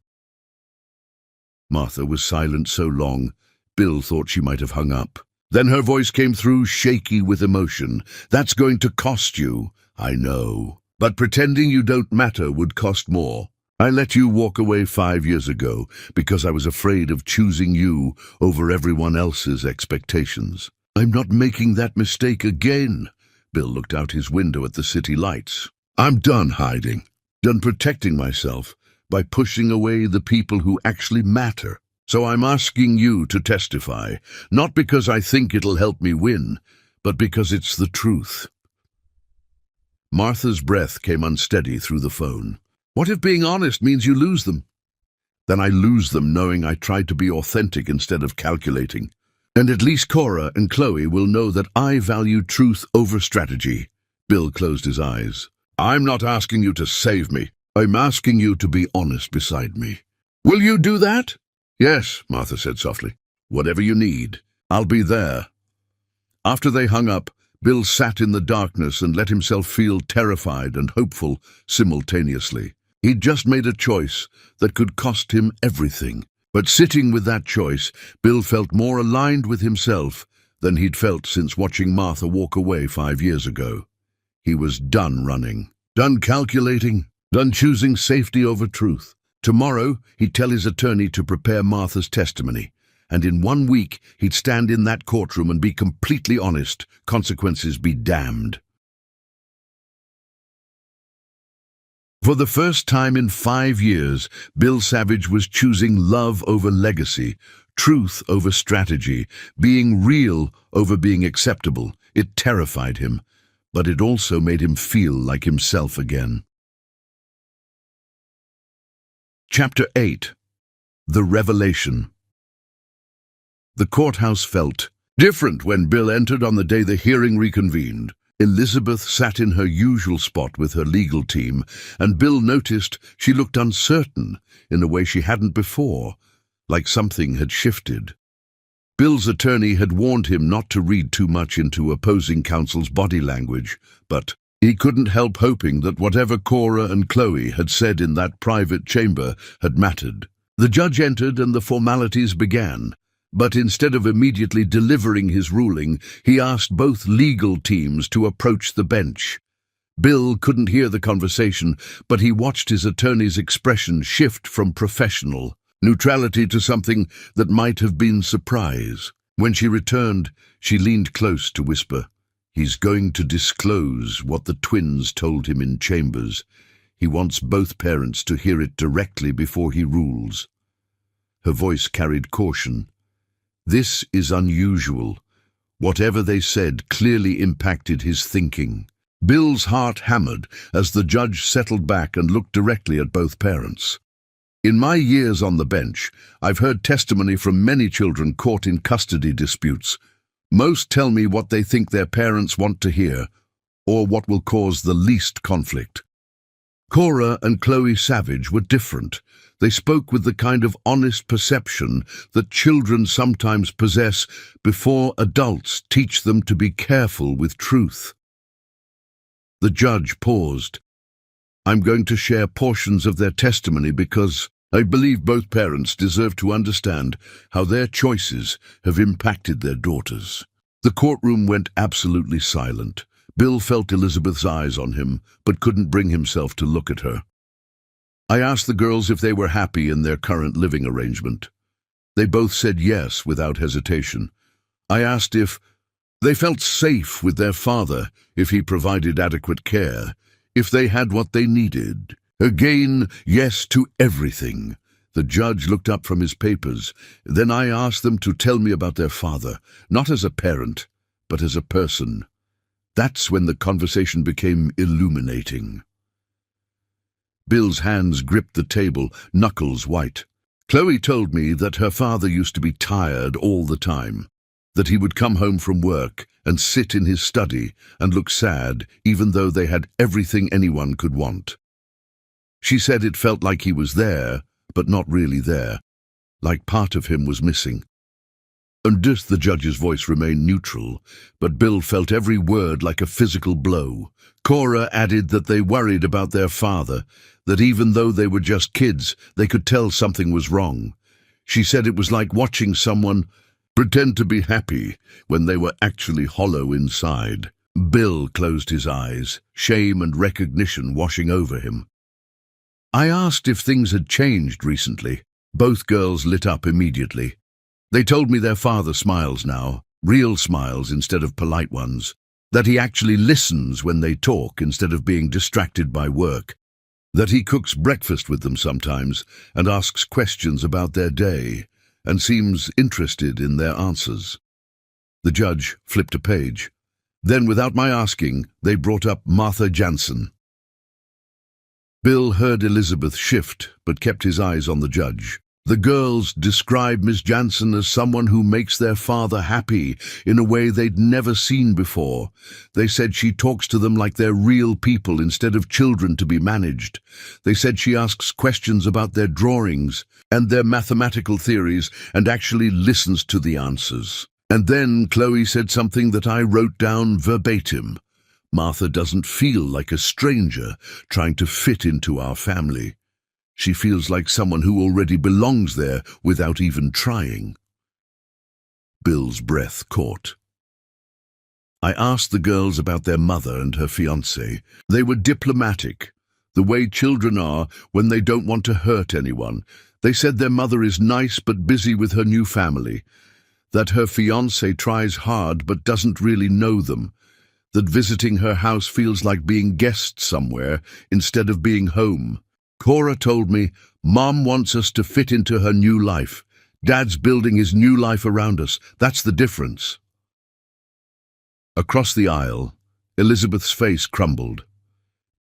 Martha was silent so long, Bill thought she might have hung up. Then her voice came through, shaky with emotion. "That's going to cost you, I know. But pretending you don't matter would cost more. I let you walk away 5 years ago because I was afraid of choosing you over everyone else's expectations. I'm not making that mistake again." Bill looked out his window at the city lights. "I'm done hiding, done protecting myself by pushing away the people who actually matter. So I'm asking you to testify, not because I think it'll help me win, but because it's the truth." Martha's breath came unsteady through the phone. "What if being honest means you lose them?" "Then I lose them knowing I tried to be authentic instead of calculating. And at least Cora and Chloe will know that I value truth over strategy." Bill closed his eyes. "I'm not asking you to save me. I'm asking you to be honest beside me. Will you do that?" "Yes," Martha said softly. "Whatever you need. I'll be there." After they hung up, Bill sat in the darkness and let himself feel terrified and hopeful simultaneously. He'd just made a choice that could cost him everything. But sitting with that choice, Bill felt more aligned with himself than he'd felt since watching Martha walk away 5 years ago. He was done running, done calculating, done choosing safety over truth. Tomorrow, he'd tell his attorney to prepare Martha's testimony, and in 1 week, he'd stand in that courtroom and be completely honest, consequences be damned. For the first time in 5 years, Bill Savage was choosing love over legacy, truth over strategy, being real over being acceptable. It terrified him, but it also made him feel like himself again. Chapter 8. The Revelation. The courthouse felt different when Bill entered on the day the hearing reconvened. Elizabeth sat in her usual spot with her legal team, and Bill noticed she looked uncertain in a way she hadn't before, like something had shifted. Bill's attorney had warned him not to read too much into opposing counsel's body language, but he couldn't help hoping that whatever Cora and Chloe had said in that private chamber had mattered. The judge entered and the formalities began, but instead of immediately delivering his ruling, he asked both legal teams to approach the bench. Bill couldn't hear the conversation, but he watched his attorney's expression shift from professional neutrality to something that might have been surprise. When she returned, she leaned close to whisper, "He's going to disclose what the twins told him in chambers. He wants both parents to hear it directly before he rules." Her voice carried caution. "This is unusual. Whatever they said clearly impacted his thinking." Bill's heart hammered as the judge settled back and looked directly at both parents. "In my years on the bench, I've heard testimony from many children caught in custody disputes. Most tell me what they think their parents want to hear, or what will cause the least conflict. Cora and Chloe Savage were different. They spoke with the kind of honest perception that children sometimes possess before adults teach them to be careful with truth." The judge paused. "I'm going to share portions of their testimony because I believe both parents deserve to understand how their choices have impacted their daughters." The courtroom went absolutely silent. Bill felt Elizabeth's eyes on him, but couldn't bring himself to look at her. I asked the girls if they were happy in their current living arrangement. They both said yes without hesitation. I asked if they felt safe with their father, if he provided adequate care, if they had what they needed. Again, yes to everything. The judge looked up from his papers. Then I asked them to tell me about their father, not as a parent, but as a person. That's when the conversation became illuminating. Bill's hands gripped the table, knuckles white. Chloe told me that her father used to be tired all the time, that he would come home from work and sit in his study and look sad, even though they had everything anyone could want. She said it felt like he was there, but not really there, like part of him was missing. And this, the judge's voice remained neutral, but Bill felt every word like a physical blow. Cora added that they worried about their father, that even though they were just kids, they could tell something was wrong. She said it was like watching someone pretend to be happy when they were actually hollow inside. Bill closed his eyes, shame and recognition washing over him. I asked if things had changed recently. Both girls lit up immediately. They told me their father smiles now, real smiles instead of polite ones, that he actually listens when they talk instead of being distracted by work, that he cooks breakfast with them sometimes and asks questions about their day and seems interested in their answers. The judge flipped a page. Then, without my asking, they brought up Martha Jansen. Bill heard Elizabeth shift, but kept his eyes on the judge. The girls described Miss Jansen as someone who makes their father happy in a way they'd never seen before. They said she talks to them like they're real people instead of children to be managed. They said she asks questions about their drawings and their mathematical theories and actually listens to the answers. And then Chloe said something that I wrote down verbatim. Martha doesn't feel like a stranger trying to fit into our family. She feels like someone who already belongs there without even trying. Bill's breath caught. I asked the girls about their mother and her fiancé. They were diplomatic, the way children are when they don't want to hurt anyone. They said their mother is nice but busy with her new family, that her fiancé tries hard but doesn't really know them, that visiting her house feels like being guests somewhere instead of being home. Cora told me, Mom wants us to fit into her new life. Dad's building his new life around us. That's the difference. Across the aisle, Elizabeth's face crumbled.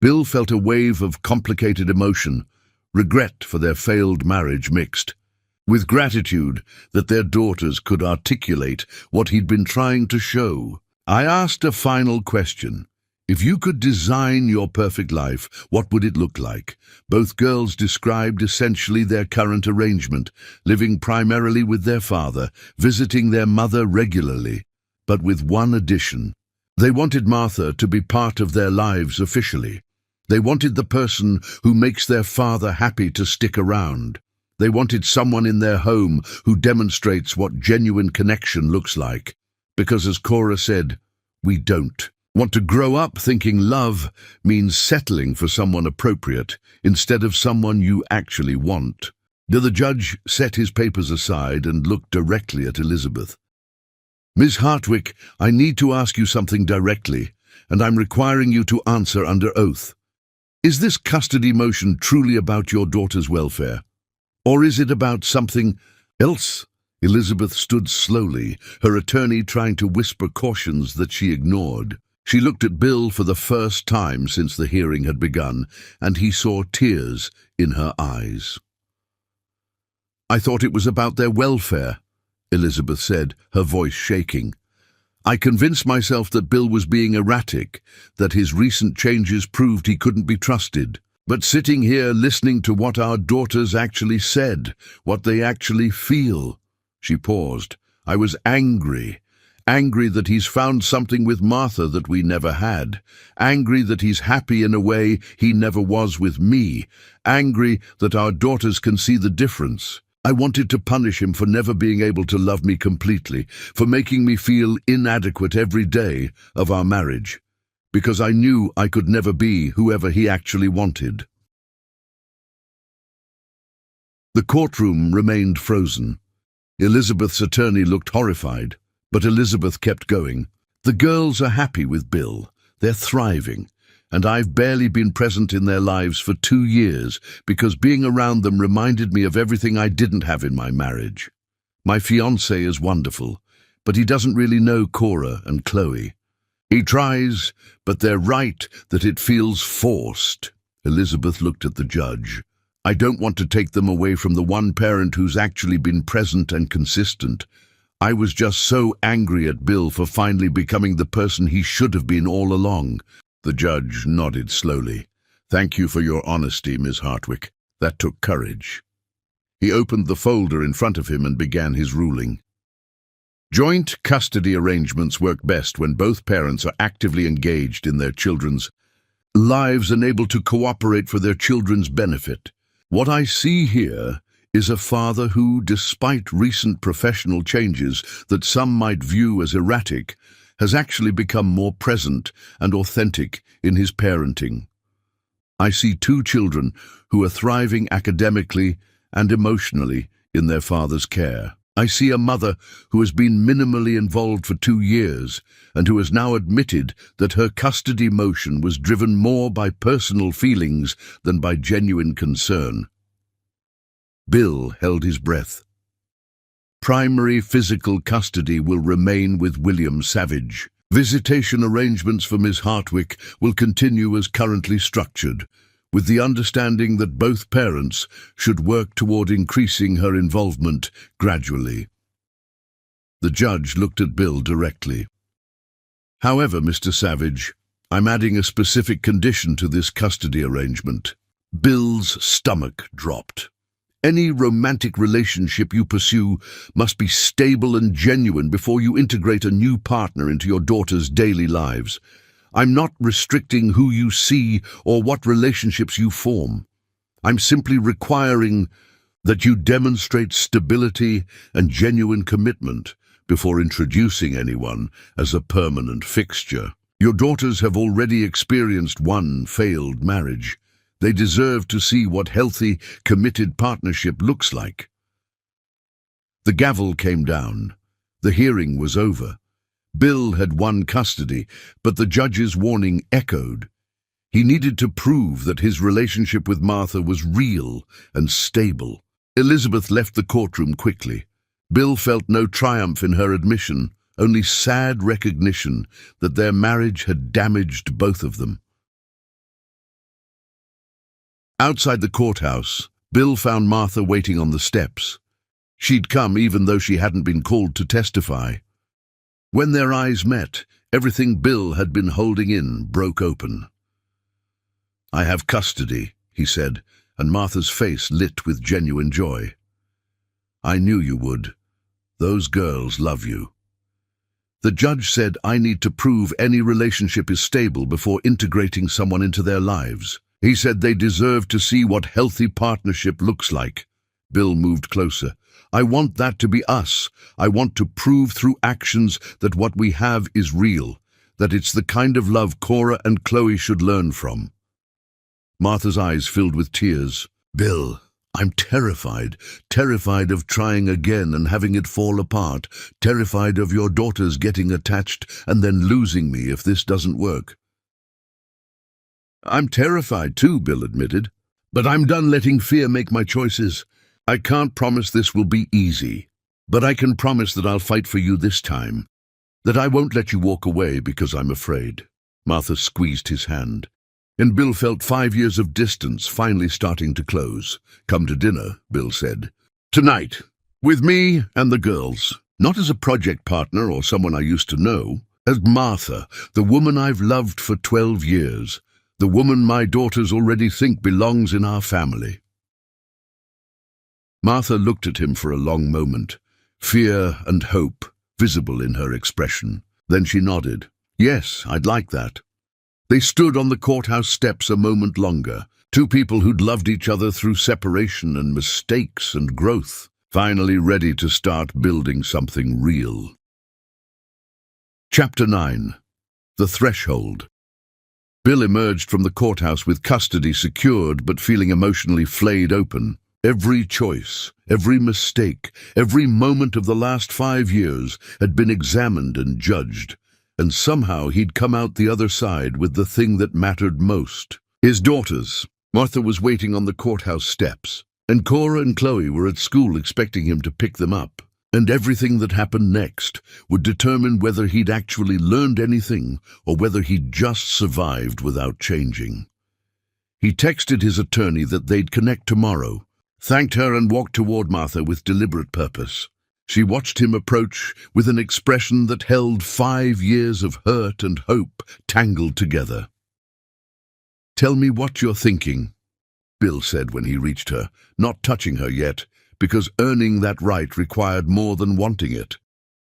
Bill felt a wave of complicated emotion, regret for their failed marriage mixed with gratitude that their daughters could articulate what he'd been trying to show. I asked a final question. If you could design your perfect life, what would it look like? Both girls described essentially their current arrangement, living primarily with their father, visiting their mother regularly, but with one addition. They wanted Martha to be part of their lives officially. They wanted the person who makes their father happy to stick around. They wanted someone in their home who demonstrates what genuine connection looks like. Because as Cora said, we don't. Want to grow up thinking love means settling for someone appropriate instead of someone you actually want. The judge set his papers aside and looked directly at Elizabeth. Ms. Hartwick, I need to ask you something directly, and I'm requiring you to answer under oath. Is this custody motion truly about your daughter's welfare? Or is it about something else? Elizabeth stood slowly, her attorney trying to whisper cautions that she ignored. She looked at Bill for the first time since the hearing had begun, and he saw tears in her eyes. I thought it was about their welfare, Elizabeth said, her voice shaking. I convinced myself that Bill was being erratic, that his recent changes proved he couldn't be trusted. But sitting here listening to what our daughters actually said, what they actually feel, she paused. I was angry. Angry that he's found something with Martha that we never had. Angry that he's happy in a way he never was with me. Angry that our daughters can see the difference. I wanted to punish him for never being able to love me completely, for making me feel inadequate every day of our marriage, because I knew I could never be whoever he actually wanted. The courtroom remained frozen. Elizabeth's attorney looked horrified, but Elizabeth kept going. The girls are happy with Bill. They're thriving. And I've barely been present in their lives for 2 years because being around them reminded me of everything I didn't have in my marriage. My fiancé is wonderful, but he doesn't really know Cora and Chloe. He tries, but they're right that it feels forced. Elizabeth looked at the judge. I don't want to take them away from the one parent who's actually been present and consistent. I was just so angry at Bill for finally becoming the person he should have been all along. The judge nodded slowly. Thank you for your honesty, Ms. Hartwick. That took courage. He opened the folder in front of him and began his ruling. Joint custody arrangements work best when both parents are actively engaged in their children's lives and able to cooperate for their children's benefit. What I see here is a father who, despite recent professional changes that some might view as erratic, has actually become more present and authentic in his parenting. I see 2 children who are thriving academically and emotionally in their father's care. I see a mother who has been minimally involved for 2 years and who has now admitted that her custody motion was driven more by personal feelings than by genuine concern. Bill held his breath. Primary physical custody will remain with William Savage. Visitation arrangements for Ms. Hartwick will continue as currently structured, with the understanding that both parents should work toward increasing her involvement gradually. The judge looked at Bill directly. However, Mr. Savage, I'm adding a specific condition to this custody arrangement. Bill's stomach dropped. Any romantic relationship you pursue must be stable and genuine before you integrate a new partner into your daughter's daily lives. I'm not restricting who you see or what relationships you form. I'm simply requiring that you demonstrate stability and genuine commitment before introducing anyone as a permanent fixture. Your daughters have already experienced one failed marriage. They deserve to see what healthy, committed partnership looks like. The gavel came down. The hearing was over. Bill had won custody, but the judge's warning echoed. He needed to prove that his relationship with Martha was real and stable. Elizabeth left the courtroom quickly. Bill felt no triumph in her admission, only sad recognition that their marriage had damaged both of them. Outside the courthouse, Bill found Martha waiting on the steps. She'd come even though she hadn't been called to testify. When their eyes met, everything Bill had been holding in broke open. "I have custody," he said, and Martha's face lit with genuine joy. "I knew you would. Those girls love you." The judge said, "I need to prove any relationship is stable before integrating someone into their lives." He said they deserve to see what healthy partnership looks like. Bill moved closer. "I want that to be us. I want to prove through actions that what we have is real, that it's the kind of love Cora and Chloe should learn from." Martha's eyes filled with tears. "Bill, I'm terrified of trying again and having it fall apart, terrified of your daughters getting attached and then losing me if this doesn't work." "I'm terrified too," Bill admitted, "but I'm done letting fear make my choices. I can't promise this will be easy, but I can promise that I'll fight for you this time, that I won't let you walk away because I'm afraid." Martha squeezed his hand, and Bill felt 5 years of distance finally starting to close. "Come to dinner," Bill said. "Tonight, with me and the girls. Not as a project partner or someone I used to know. As Martha, the woman I've loved for 12 years. The woman my daughters already think belongs in our family." Martha looked at him for a long moment, fear and hope visible in her expression. Then she nodded. "Yes, I'd like that." They stood on the courthouse steps a moment longer, two people who'd loved each other through separation and mistakes and growth, finally ready to start building something real. Chapter 9. The Threshold. Bill emerged from the courthouse with custody secured but feeling emotionally flayed open. Every choice, every mistake, every moment of the last 5 years had been examined and judged, and somehow he'd come out the other side with the thing that mattered most. His daughters. Martha was waiting on the courthouse steps, and Cora and Chloe were at school expecting him to pick them up. And everything that happened next would determine whether he'd actually learned anything or whether he'd just survived without changing. He texted his attorney that they'd connect tomorrow, thanked her and walked toward Martha with deliberate purpose. She watched him approach with an expression that held 5 years of hurt and hope tangled together. "Tell me what you're thinking," Bill said when he reached her, not touching her yet, because earning that right required more than wanting it.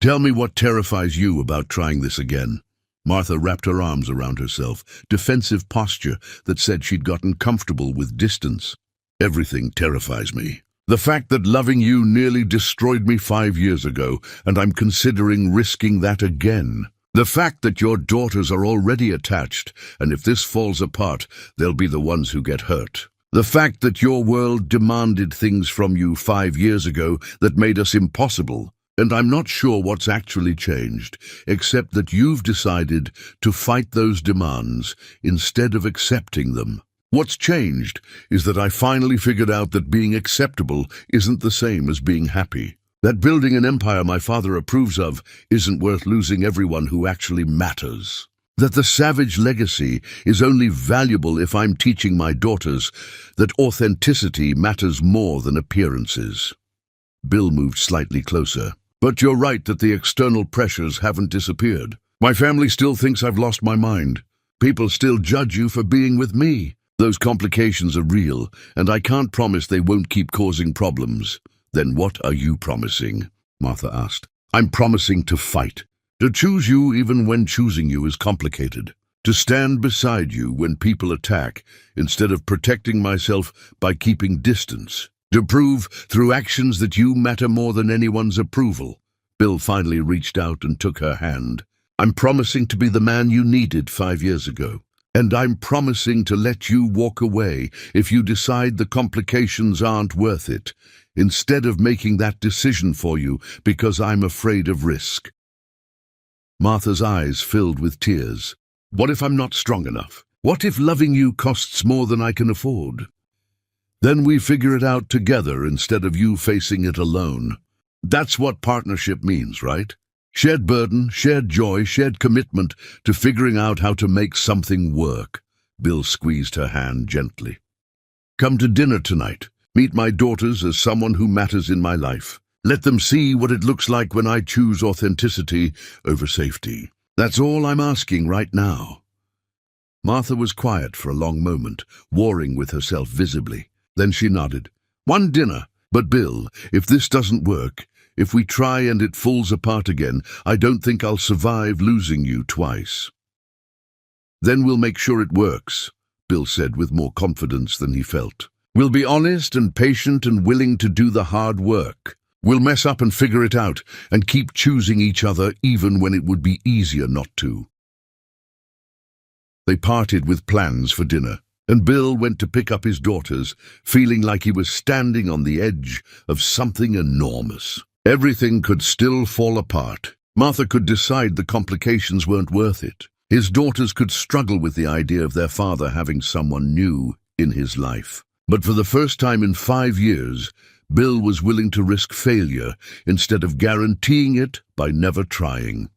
"Tell me what terrifies you about trying this again." Martha wrapped her arms around herself, defensive posture that said she'd gotten comfortable with distance. "Everything terrifies me. The fact that loving you nearly destroyed me 5 years ago, and I'm considering risking that again. The fact that your daughters are already attached, and if this falls apart, they'll be the ones who get hurt. The fact that your world demanded things from you 5 years ago that made us impossible, and I'm not sure what's actually changed, except that you've decided to fight those demands instead of accepting them. What's changed is that I finally figured out that being acceptable isn't the same as being happy. That building an empire my father approves of isn't worth losing everyone who actually matters. That the savage legacy is only valuable if I'm teaching my daughters that authenticity matters more than appearances." Bill moved slightly closer. "But you're right that the external pressures haven't disappeared. My family still thinks I've lost my mind. People still judge you for being with me. Those complications are real, and I can't promise they won't keep causing problems." "Then what are you promising?" Martha asked. "I'm promising to fight. To choose you even when choosing you is complicated. To stand beside you when people attack, instead of protecting myself by keeping distance. To prove through actions that you matter more than anyone's approval." Bill finally reached out and took her hand. "I'm promising to be the man you needed 5 years ago. And I'm promising to let you walk away if you decide the complications aren't worth it, instead of making that decision for you because I'm afraid of risk." Martha's eyes filled with tears. "What if I'm not strong enough? What if loving you costs more than I can afford? Then we figure it out together instead of you facing it alone. That's what partnership means, right? Shared burden, shared joy, shared commitment to figuring out how to make something work." Bill squeezed her hand gently. "Come to dinner tonight. Meet my daughters as someone who matters in my life. Let them see what it looks like when I choose authenticity over safety. That's all I'm asking right now." Martha was quiet for a long moment, warring with herself visibly. Then she nodded. "One dinner. But Bill, if this doesn't work, if we try and it falls apart again, I don't think I'll survive losing you twice." "Then we'll make sure it works," Bill said with more confidence than he felt. "We'll be honest and patient and willing to do the hard work. We'll mess up and figure it out and keep choosing each other even when it would be easier not to." They parted with plans for dinner, and Bill went to pick up his daughters, feeling like he was standing on the edge of something enormous. Everything could still fall apart. Martha could decide the complications weren't worth it. His daughters could struggle with the idea of their father having someone new in his life. But for the first time in 5 years, Bill was willing to risk failure instead of guaranteeing it by never trying.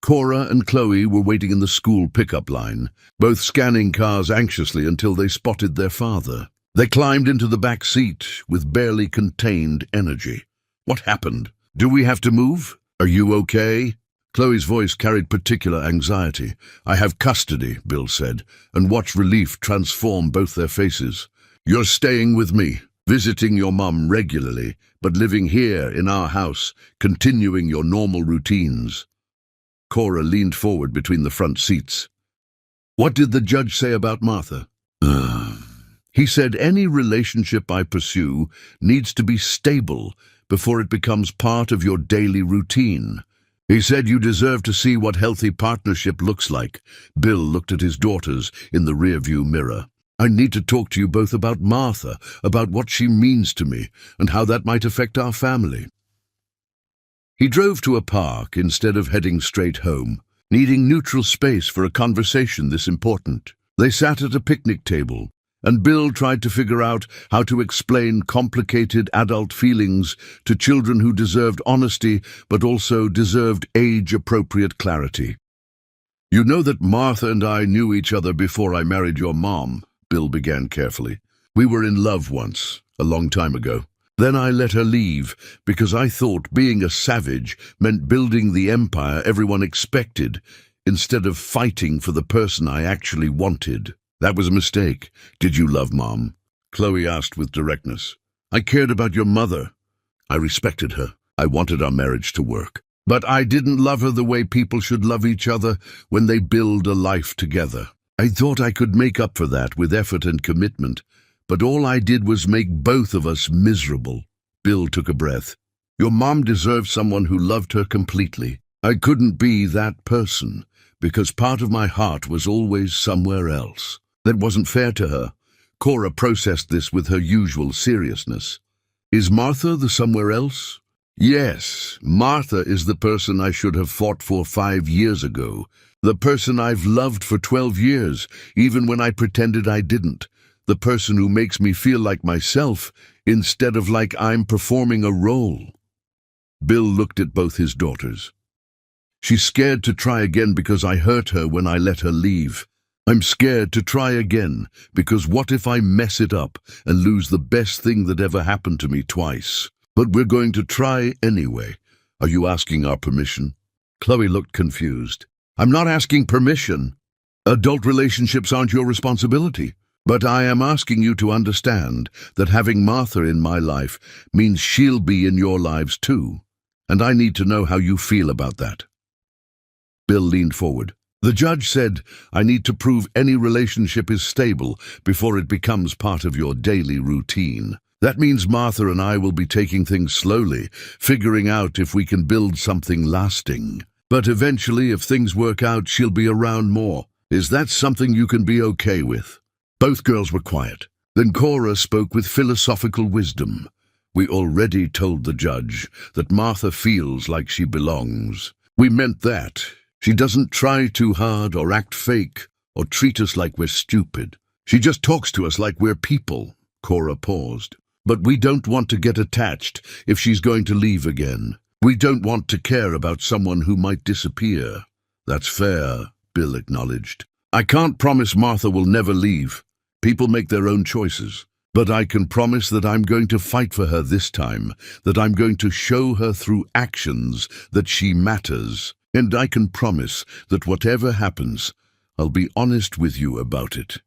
Cora and Chloe were waiting in the school pickup line, both scanning cars anxiously until they spotted their father. They climbed into the back seat with barely contained energy. "What happened? Do we have to move? Are you okay?" Chloe's voice carried particular anxiety. "I have custody," Bill said, and watched relief transform both their faces. "You're staying with me, visiting your mum regularly, but living here in our house, continuing your normal routines." Cora leaned forward between the front seats. "What did the judge say about Martha?" "He said any relationship I pursue needs to be stable before it becomes part of your daily routine. He said you deserve to see what healthy partnership looks like." Bill looked at his daughters in the rearview mirror. "I need to talk to you both about Martha, about what she means to me, and how that might affect our family." He drove to a park instead of heading straight home, needing neutral space for a conversation this important. They sat at a picnic table, and Bill tried to figure out how to explain complicated adult feelings to children who deserved honesty but also deserved age-appropriate clarity. "You know that Martha and I knew each other before I married your mom," Bill began carefully. "We were in love once, a long time ago. Then I let her leave because I thought being a savage meant building the empire everyone expected instead of fighting for the person I actually wanted. That was a mistake." "Did you love Mom?" Chloe asked with directness. "I cared about your mother. I respected her. I wanted our marriage to work. But I didn't love her the way people should love each other when they build a life together. I thought I could make up for that with effort and commitment, but all I did was make both of us miserable." Bill took a breath. "Your mom deserved someone who loved her completely. I couldn't be that person because part of my heart was always somewhere else. That wasn't fair to her." Cora processed this with her usual seriousness. "Is Martha the somewhere else?" "Yes, Martha is the person I should have fought for 5 years ago. The person I've loved for 12 years, even when I pretended I didn't. The person who makes me feel like myself instead of like I'm performing a role." Bill looked at both his daughters. "She's scared to try again because I hurt her when I let her leave. I'm scared to try again because what if I mess it up and lose the best thing that ever happened to me twice? But we're going to try anyway. Are you asking our permission?" Chloe looked confused. "I'm not asking permission. Adult relationships aren't your responsibility. But I am asking you to understand that having Martha in my life means she'll be in your lives too, and I need to know how you feel about that." Bill leaned forward. "The judge said I need to prove any relationship is stable before it becomes part of your daily routine. That means Martha and I will be taking things slowly, figuring out if we can build something lasting. But eventually, if things work out, she'll be around more. Is that something you can be okay with?" Both girls were quiet. Then Cora spoke with philosophical wisdom. "We already told the judge that Martha feels like she belongs. We meant that. She doesn't try too hard or act fake or treat us like we're stupid. She just talks to us like we're people." Cora paused. "But we don't want to get attached if she's going to leave again. We don't want to care about someone who might disappear." "That's fair," Bill acknowledged. "I can't promise Martha will never leave. People make their own choices. But I can promise that I'm going to fight for her this time, that I'm going to show her through actions that she matters. And I can promise that whatever happens, I'll be honest with you about it.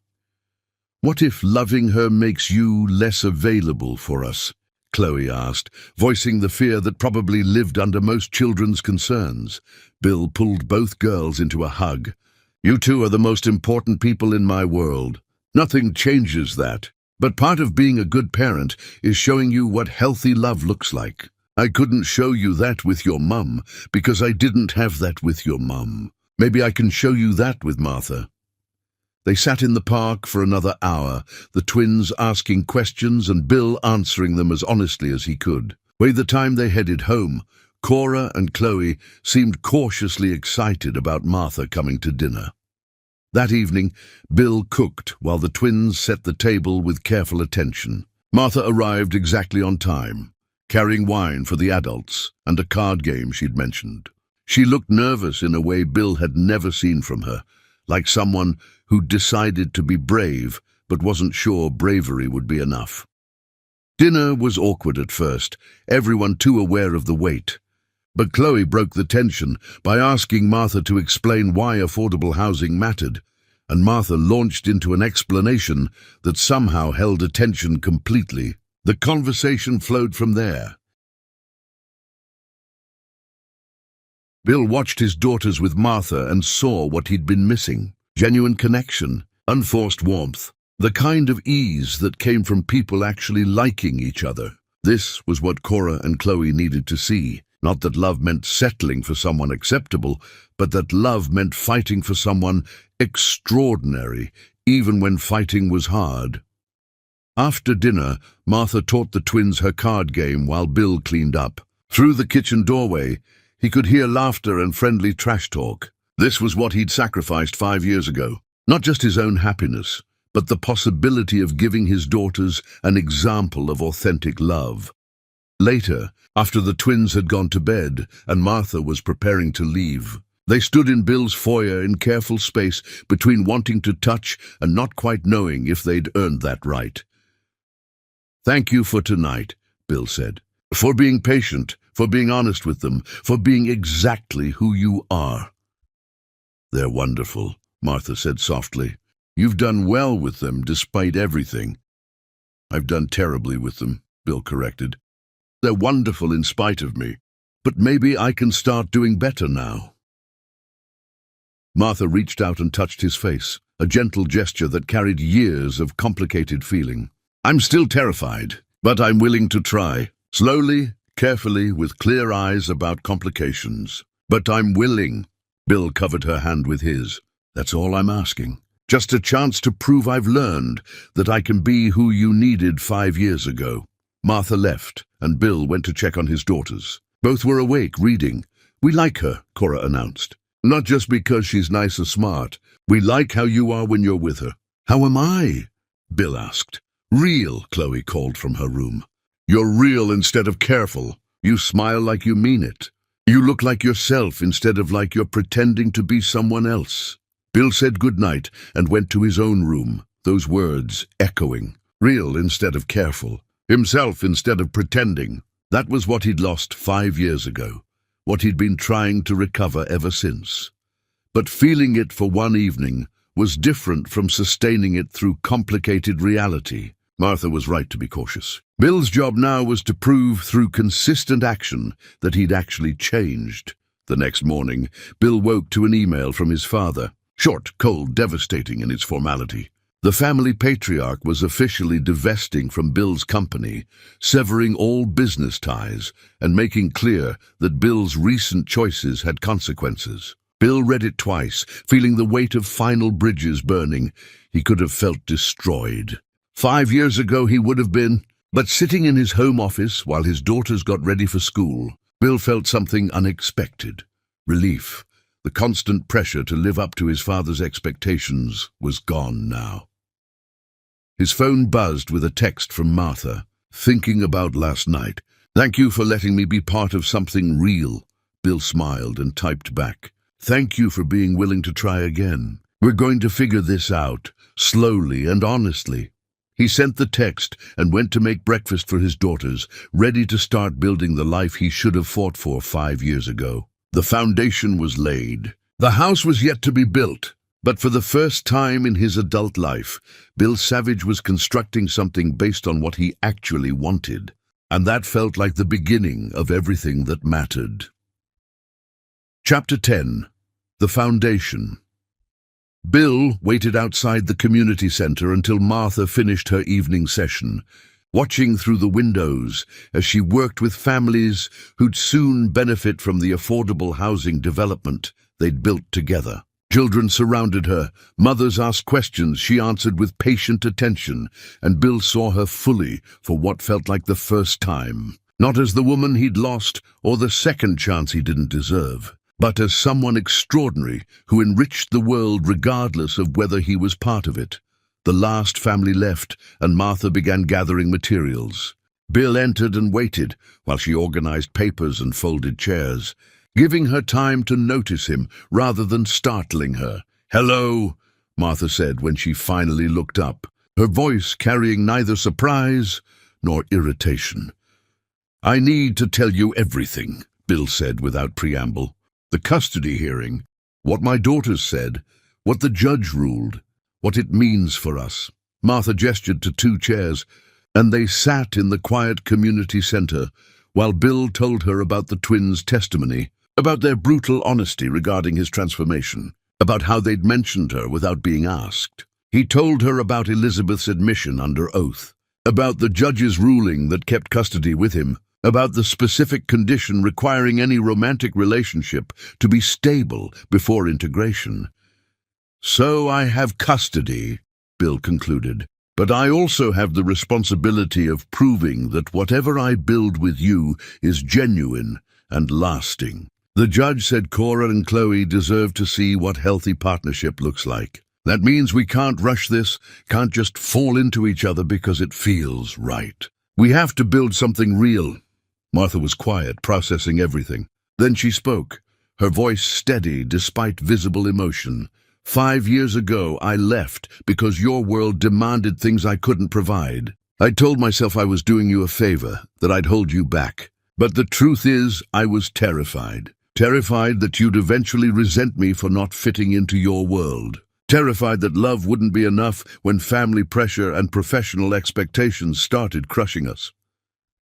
What if loving her makes you less available for us? Chloe asked, voicing the fear that probably lived under most children's concerns. Bill pulled both girls into a hug. You two are the most important people in my world. Nothing changes that. But part of being a good parent is showing you what healthy love looks like. I couldn't show you that with your mum because I didn't have that with your mum. Maybe I can show you that with Martha. They sat in the park for another hour, the twins asking questions and Bill answering them as honestly as he could. By the time they headed home, Cora and Chloe seemed cautiously excited about Martha coming to dinner. That evening, Bill cooked while the twins set the table with careful attention. Martha arrived exactly on time, carrying wine for the adults and a card game she'd mentioned. She looked nervous in a way Bill had never seen from her, like someone who decided to be brave but wasn't sure bravery would be enough. Dinner was awkward at first, everyone too aware of the wait. But Chloe broke the tension by asking Martha to explain why affordable housing mattered, and Martha launched into an explanation that somehow held attention completely. The conversation flowed from there. Bill watched his daughters with Martha and saw what he'd been missing. Genuine connection, unforced warmth, the kind of ease that came from people actually liking each other. This was what Cora and Chloe needed to see. Not that love meant settling for someone acceptable, but that love meant fighting for someone extraordinary, even when fighting was hard. After dinner, Martha taught the twins her card game while Bill cleaned up. Through the kitchen doorway, he could hear laughter and friendly trash talk. This was what he'd sacrificed 5 years ago. Not just his own happiness, but the possibility of giving his daughters an example of authentic love. Later, after the twins had gone to bed and Martha was preparing to leave, they stood in Bill's foyer in careful space between wanting to touch and not quite knowing if they'd earned that right. "Thank you for tonight," Bill said. "For being patient, for being honest with them, for being exactly who you are." "They're wonderful," Martha said softly. "You've done well with them despite everything." "I've done terribly with them," Bill corrected. "They're wonderful in spite of me, but maybe I can start doing better now." Martha reached out and touched his face, a gentle gesture that carried years of complicated feeling. "I'm still terrified, but I'm willing to try. Slowly, carefully, with clear eyes about complications. But I'm willing." Bill covered her hand with his. "That's all I'm asking. Just a chance to prove I've learned that I can be who you needed 5 years ago." Martha left, and Bill went to check on his daughters. Both were awake, reading. "We like her," Cora announced. "Not just because she's nice or smart. We like how you are when you're with her." "How am I?" Bill asked. "Real," Chloe called from her room. "You're real instead of careful. You smile like you mean it. You look like yourself instead of like you're pretending to be someone else." Bill said goodnight and went to his own room, those words echoing. Real instead of careful. Himself instead of pretending. That was what he'd lost 5 years ago, what he'd been trying to recover ever since. But feeling it for one evening was different from sustaining it through complicated reality. Martha was right to be cautious. Bill's job now was to prove through consistent action that he'd actually changed. The next morning, Bill woke to an email from his father. Short, cold, devastating in its formality. The family patriarch was officially divesting from Bill's company, severing all business ties, and making clear that Bill's recent choices had consequences. Bill read it twice, feeling the weight of final bridges burning. He could have felt destroyed. 5 years ago he would have been, but sitting in his home office while his daughters got ready for school, Bill felt something unexpected. Relief. The constant pressure to live up to his father's expectations was gone now. His phone buzzed with a text from Martha. "Thinking about last night. Thank you for letting me be part of something real." Bill smiled and typed back. "Thank you for being willing to try again. We're going to figure this out, slowly and honestly." He sent the text and went to make breakfast for his daughters, ready to start building the life he should have fought for 5 years ago. The foundation was laid. The house was yet to be built. But for the first time in his adult life, Bill Savage was constructing something based on what he actually wanted. And that felt like the beginning of everything that mattered. Chapter 10. The Foundation. Bill waited outside the community center until Martha finished her evening session, watching through the windows as she worked with families who'd soon benefit from the affordable housing development they'd built together. Children surrounded her, mothers asked questions she answered with patient attention, and Bill saw her fully for what felt like the first time. Not as the woman he'd lost or the second chance he didn't deserve, but as someone extraordinary who enriched the world regardless of whether he was part of it. The last family left, and Martha began gathering materials. Bill entered and waited while she organized papers and folded chairs, giving her time to notice him rather than startling her. "Hello," Martha said when she finally looked up, her voice carrying neither surprise nor irritation. "I need to tell you everything," Bill said without preamble. "The custody hearing, what my daughters said, what the judge ruled, what it means for us." Martha gestured to 2 chairs, and they sat in the quiet community center while Bill told her about the twins' testimony, about their brutal honesty regarding his transformation, about how they'd mentioned her without being asked. He told her about Elizabeth's admission under oath, about the judge's ruling that kept custody with him, about the specific condition requiring any romantic relationship to be stable before integration. "So I have custody," Bill concluded, "but I also have the responsibility of proving that whatever I build with you is genuine and lasting." The judge said Cora and Chloe deserve to see what healthy partnership looks like. That means we can't rush this, can't just fall into each other because it feels right. We have to build something real. Martha was quiet, processing everything. Then she spoke, her voice steady despite visible emotion. "5 years ago, I left because your world demanded things I couldn't provide. I told myself I was doing you a favor, that I'd hold you back. But the truth is, I was terrified. Terrified that you'd eventually resent me for not fitting into your world. Terrified that love wouldn't be enough when family pressure and professional expectations started crushing us.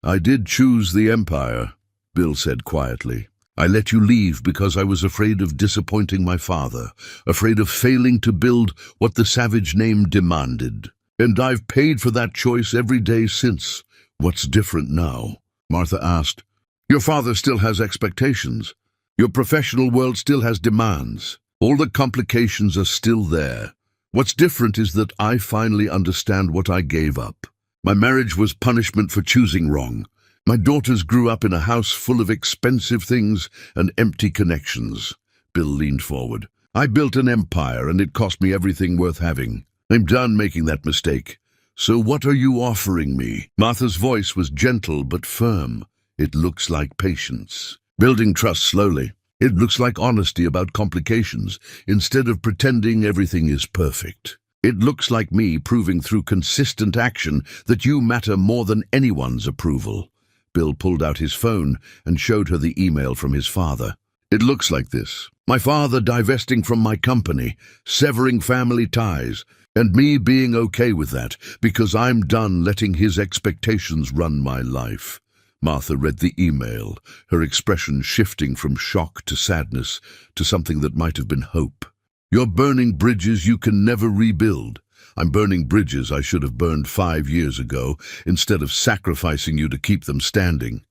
I did choose the empire," Bill said quietly. "I let you leave because I was afraid of disappointing my father, afraid of failing to build what the Savage name demanded. And I've paid for that choice every day since." "What's different now?" Martha asked. "Your father still has expectations. Your professional world still has demands. All the complications are still there. What's different is that I finally understand what I gave up. My marriage was punishment for choosing wrong. My daughters grew up in a house full of expensive things and empty connections." Bill leaned forward. "I built an empire, and it cost me everything worth having. I'm done making that mistake. So what are you offering me?" Martha's voice was gentle but firm. "It looks like patience. Building trust slowly. It looks like honesty about complications, instead of pretending everything is perfect. It looks like me proving through consistent action that you matter more than anyone's approval." Bill pulled out his phone and showed her the email from his father. "It looks like this. My father divesting from my company, severing family ties, and me being okay with that because I'm done letting his expectations run my life." Martha read the email, her expression shifting from shock to sadness to something that might have been hope. "You're burning bridges you can never rebuild. I'm burning bridges I should have burned 5 years ago instead of sacrificing you to keep them standing."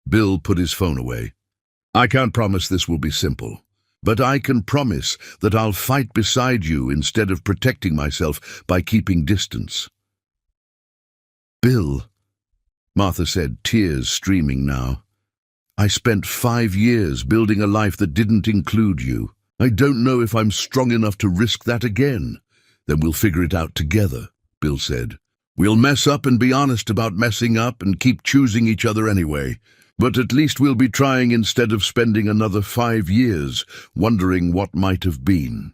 Bill put his phone away. "I can't promise this will be simple, but I can promise that I'll fight beside you instead of protecting myself by keeping distance." "Bill," Martha said, tears streaming now, "I spent 5 years building a life that didn't include you. I don't know if I'm strong enough to risk that again." "Then we'll figure it out together," Bill said. "We'll mess up and be honest about messing up and keep choosing each other anyway. But at least we'll be trying instead of spending another 5 years wondering what might have been."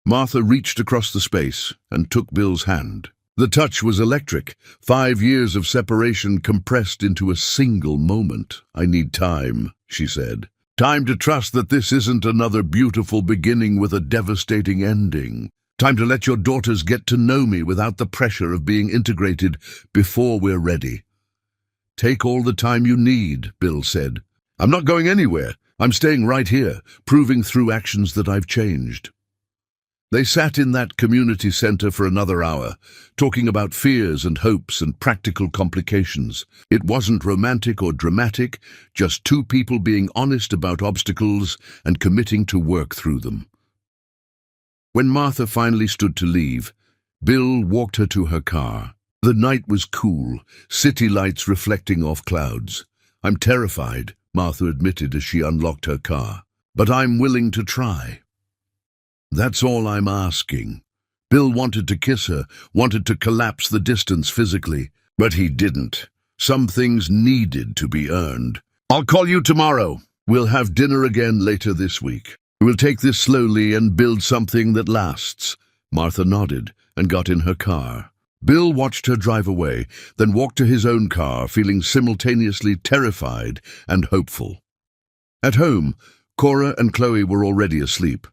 Martha reached across the space and took Bill's hand. The touch was electric. 5 years of separation compressed into a single moment. "I need time," she said. "Time to trust that this isn't another beautiful beginning with a devastating ending. Time to let your daughters get to know me without the pressure of being integrated before we're ready." "Take all the time you need," Bill said. "I'm not going anywhere. I'm staying right here, proving through actions that I've changed." They sat in that community center for another hour, talking about fears and hopes and practical complications. It wasn't romantic or dramatic, just two people being honest about obstacles and committing to work through them. When Martha finally stood to leave, Bill walked her to her car. The night was cool, city lights reflecting off clouds. "I'm terrified," Martha admitted as she unlocked her car. "But I'm willing to try." "That's all I'm asking." Bill wanted to kiss her, wanted to collapse the distance physically, but he didn't. Some things needed to be earned. "I'll call you tomorrow. We'll have dinner again later this week. We'll take this slowly and build something that lasts." Martha nodded and got in her car. Bill watched her drive away, then walked to his own car, feeling simultaneously terrified and hopeful. At home, Cora and Chloe were already asleep.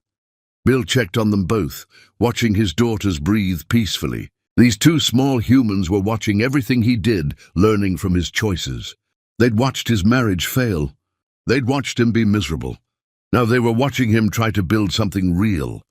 Bill checked on them both, watching his daughters breathe peacefully. These two small humans were watching everything he did, learning from his choices. They'd watched his marriage fail. They'd watched him be miserable. Now they were watching him try to build something real.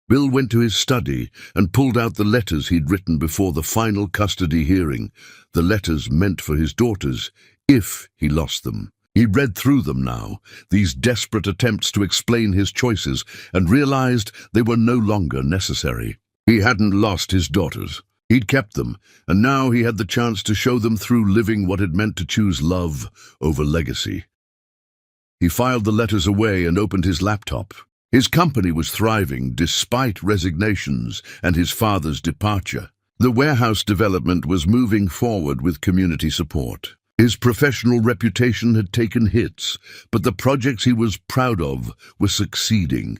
Bill went to his study and pulled out the letters he'd written before the final custody hearing, the letters meant for his daughters, if he lost them. He read through them now, these desperate attempts to explain his choices, and realized they were no longer necessary. He hadn't lost his daughters. He'd kept them, and now he had the chance to show them through living what it meant to choose love over legacy. He filed the letters away and opened his laptop. His company was thriving despite resignations and his father's departure. The warehouse development was moving forward with community support. His professional reputation had taken hits, but the projects he was proud of were succeeding.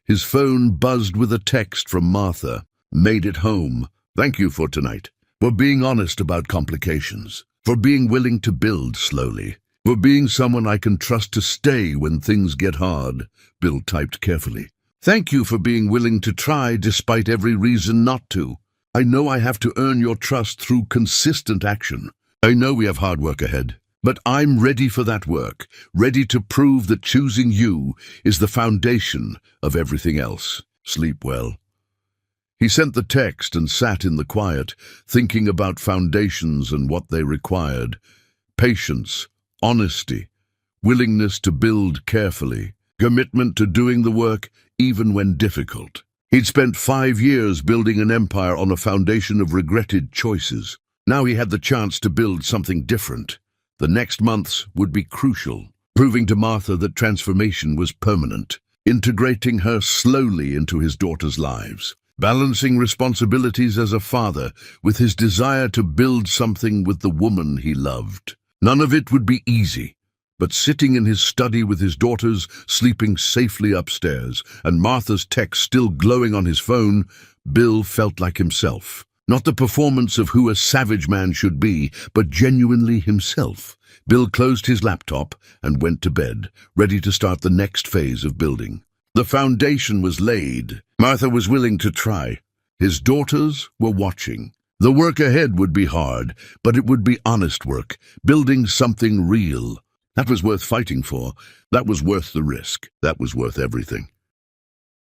His phone buzzed with a text from Martha. "Made it home. Thank you for tonight. For being honest about complications. For being willing to build slowly. For being someone I can trust to stay when things get hard," Bill typed carefully. "Thank you for being willing to try despite every reason not to. I know I have to earn your trust through consistent action. I know we have hard work ahead, but I'm ready for that work, ready to prove that choosing you is the foundation of everything else. Sleep well." He sent the text and sat in the quiet, thinking about foundations and what they required. Patience, honesty, willingness to build carefully, commitment to doing the work even when difficult. He'd spent 5 years building an empire on a foundation of regretted choices. Now he had the chance to build something different. The next months would be crucial, proving to Martha that transformation was permanent, integrating her slowly into his daughters' lives, balancing responsibilities as a father with his desire to build something with the woman he loved. None of it would be easy, but sitting in his study with his daughters, sleeping safely upstairs, and Martha's text still glowing on his phone, Bill felt like himself. Not the performance of who a savage man should be, but genuinely himself. Bill closed his laptop and went to bed, ready to start the next phase of building. The foundation was laid. Martha was willing to try. His daughters were watching. The work ahead would be hard, but it would be honest work, building something real. That was worth fighting for. That was worth the risk. That was worth everything.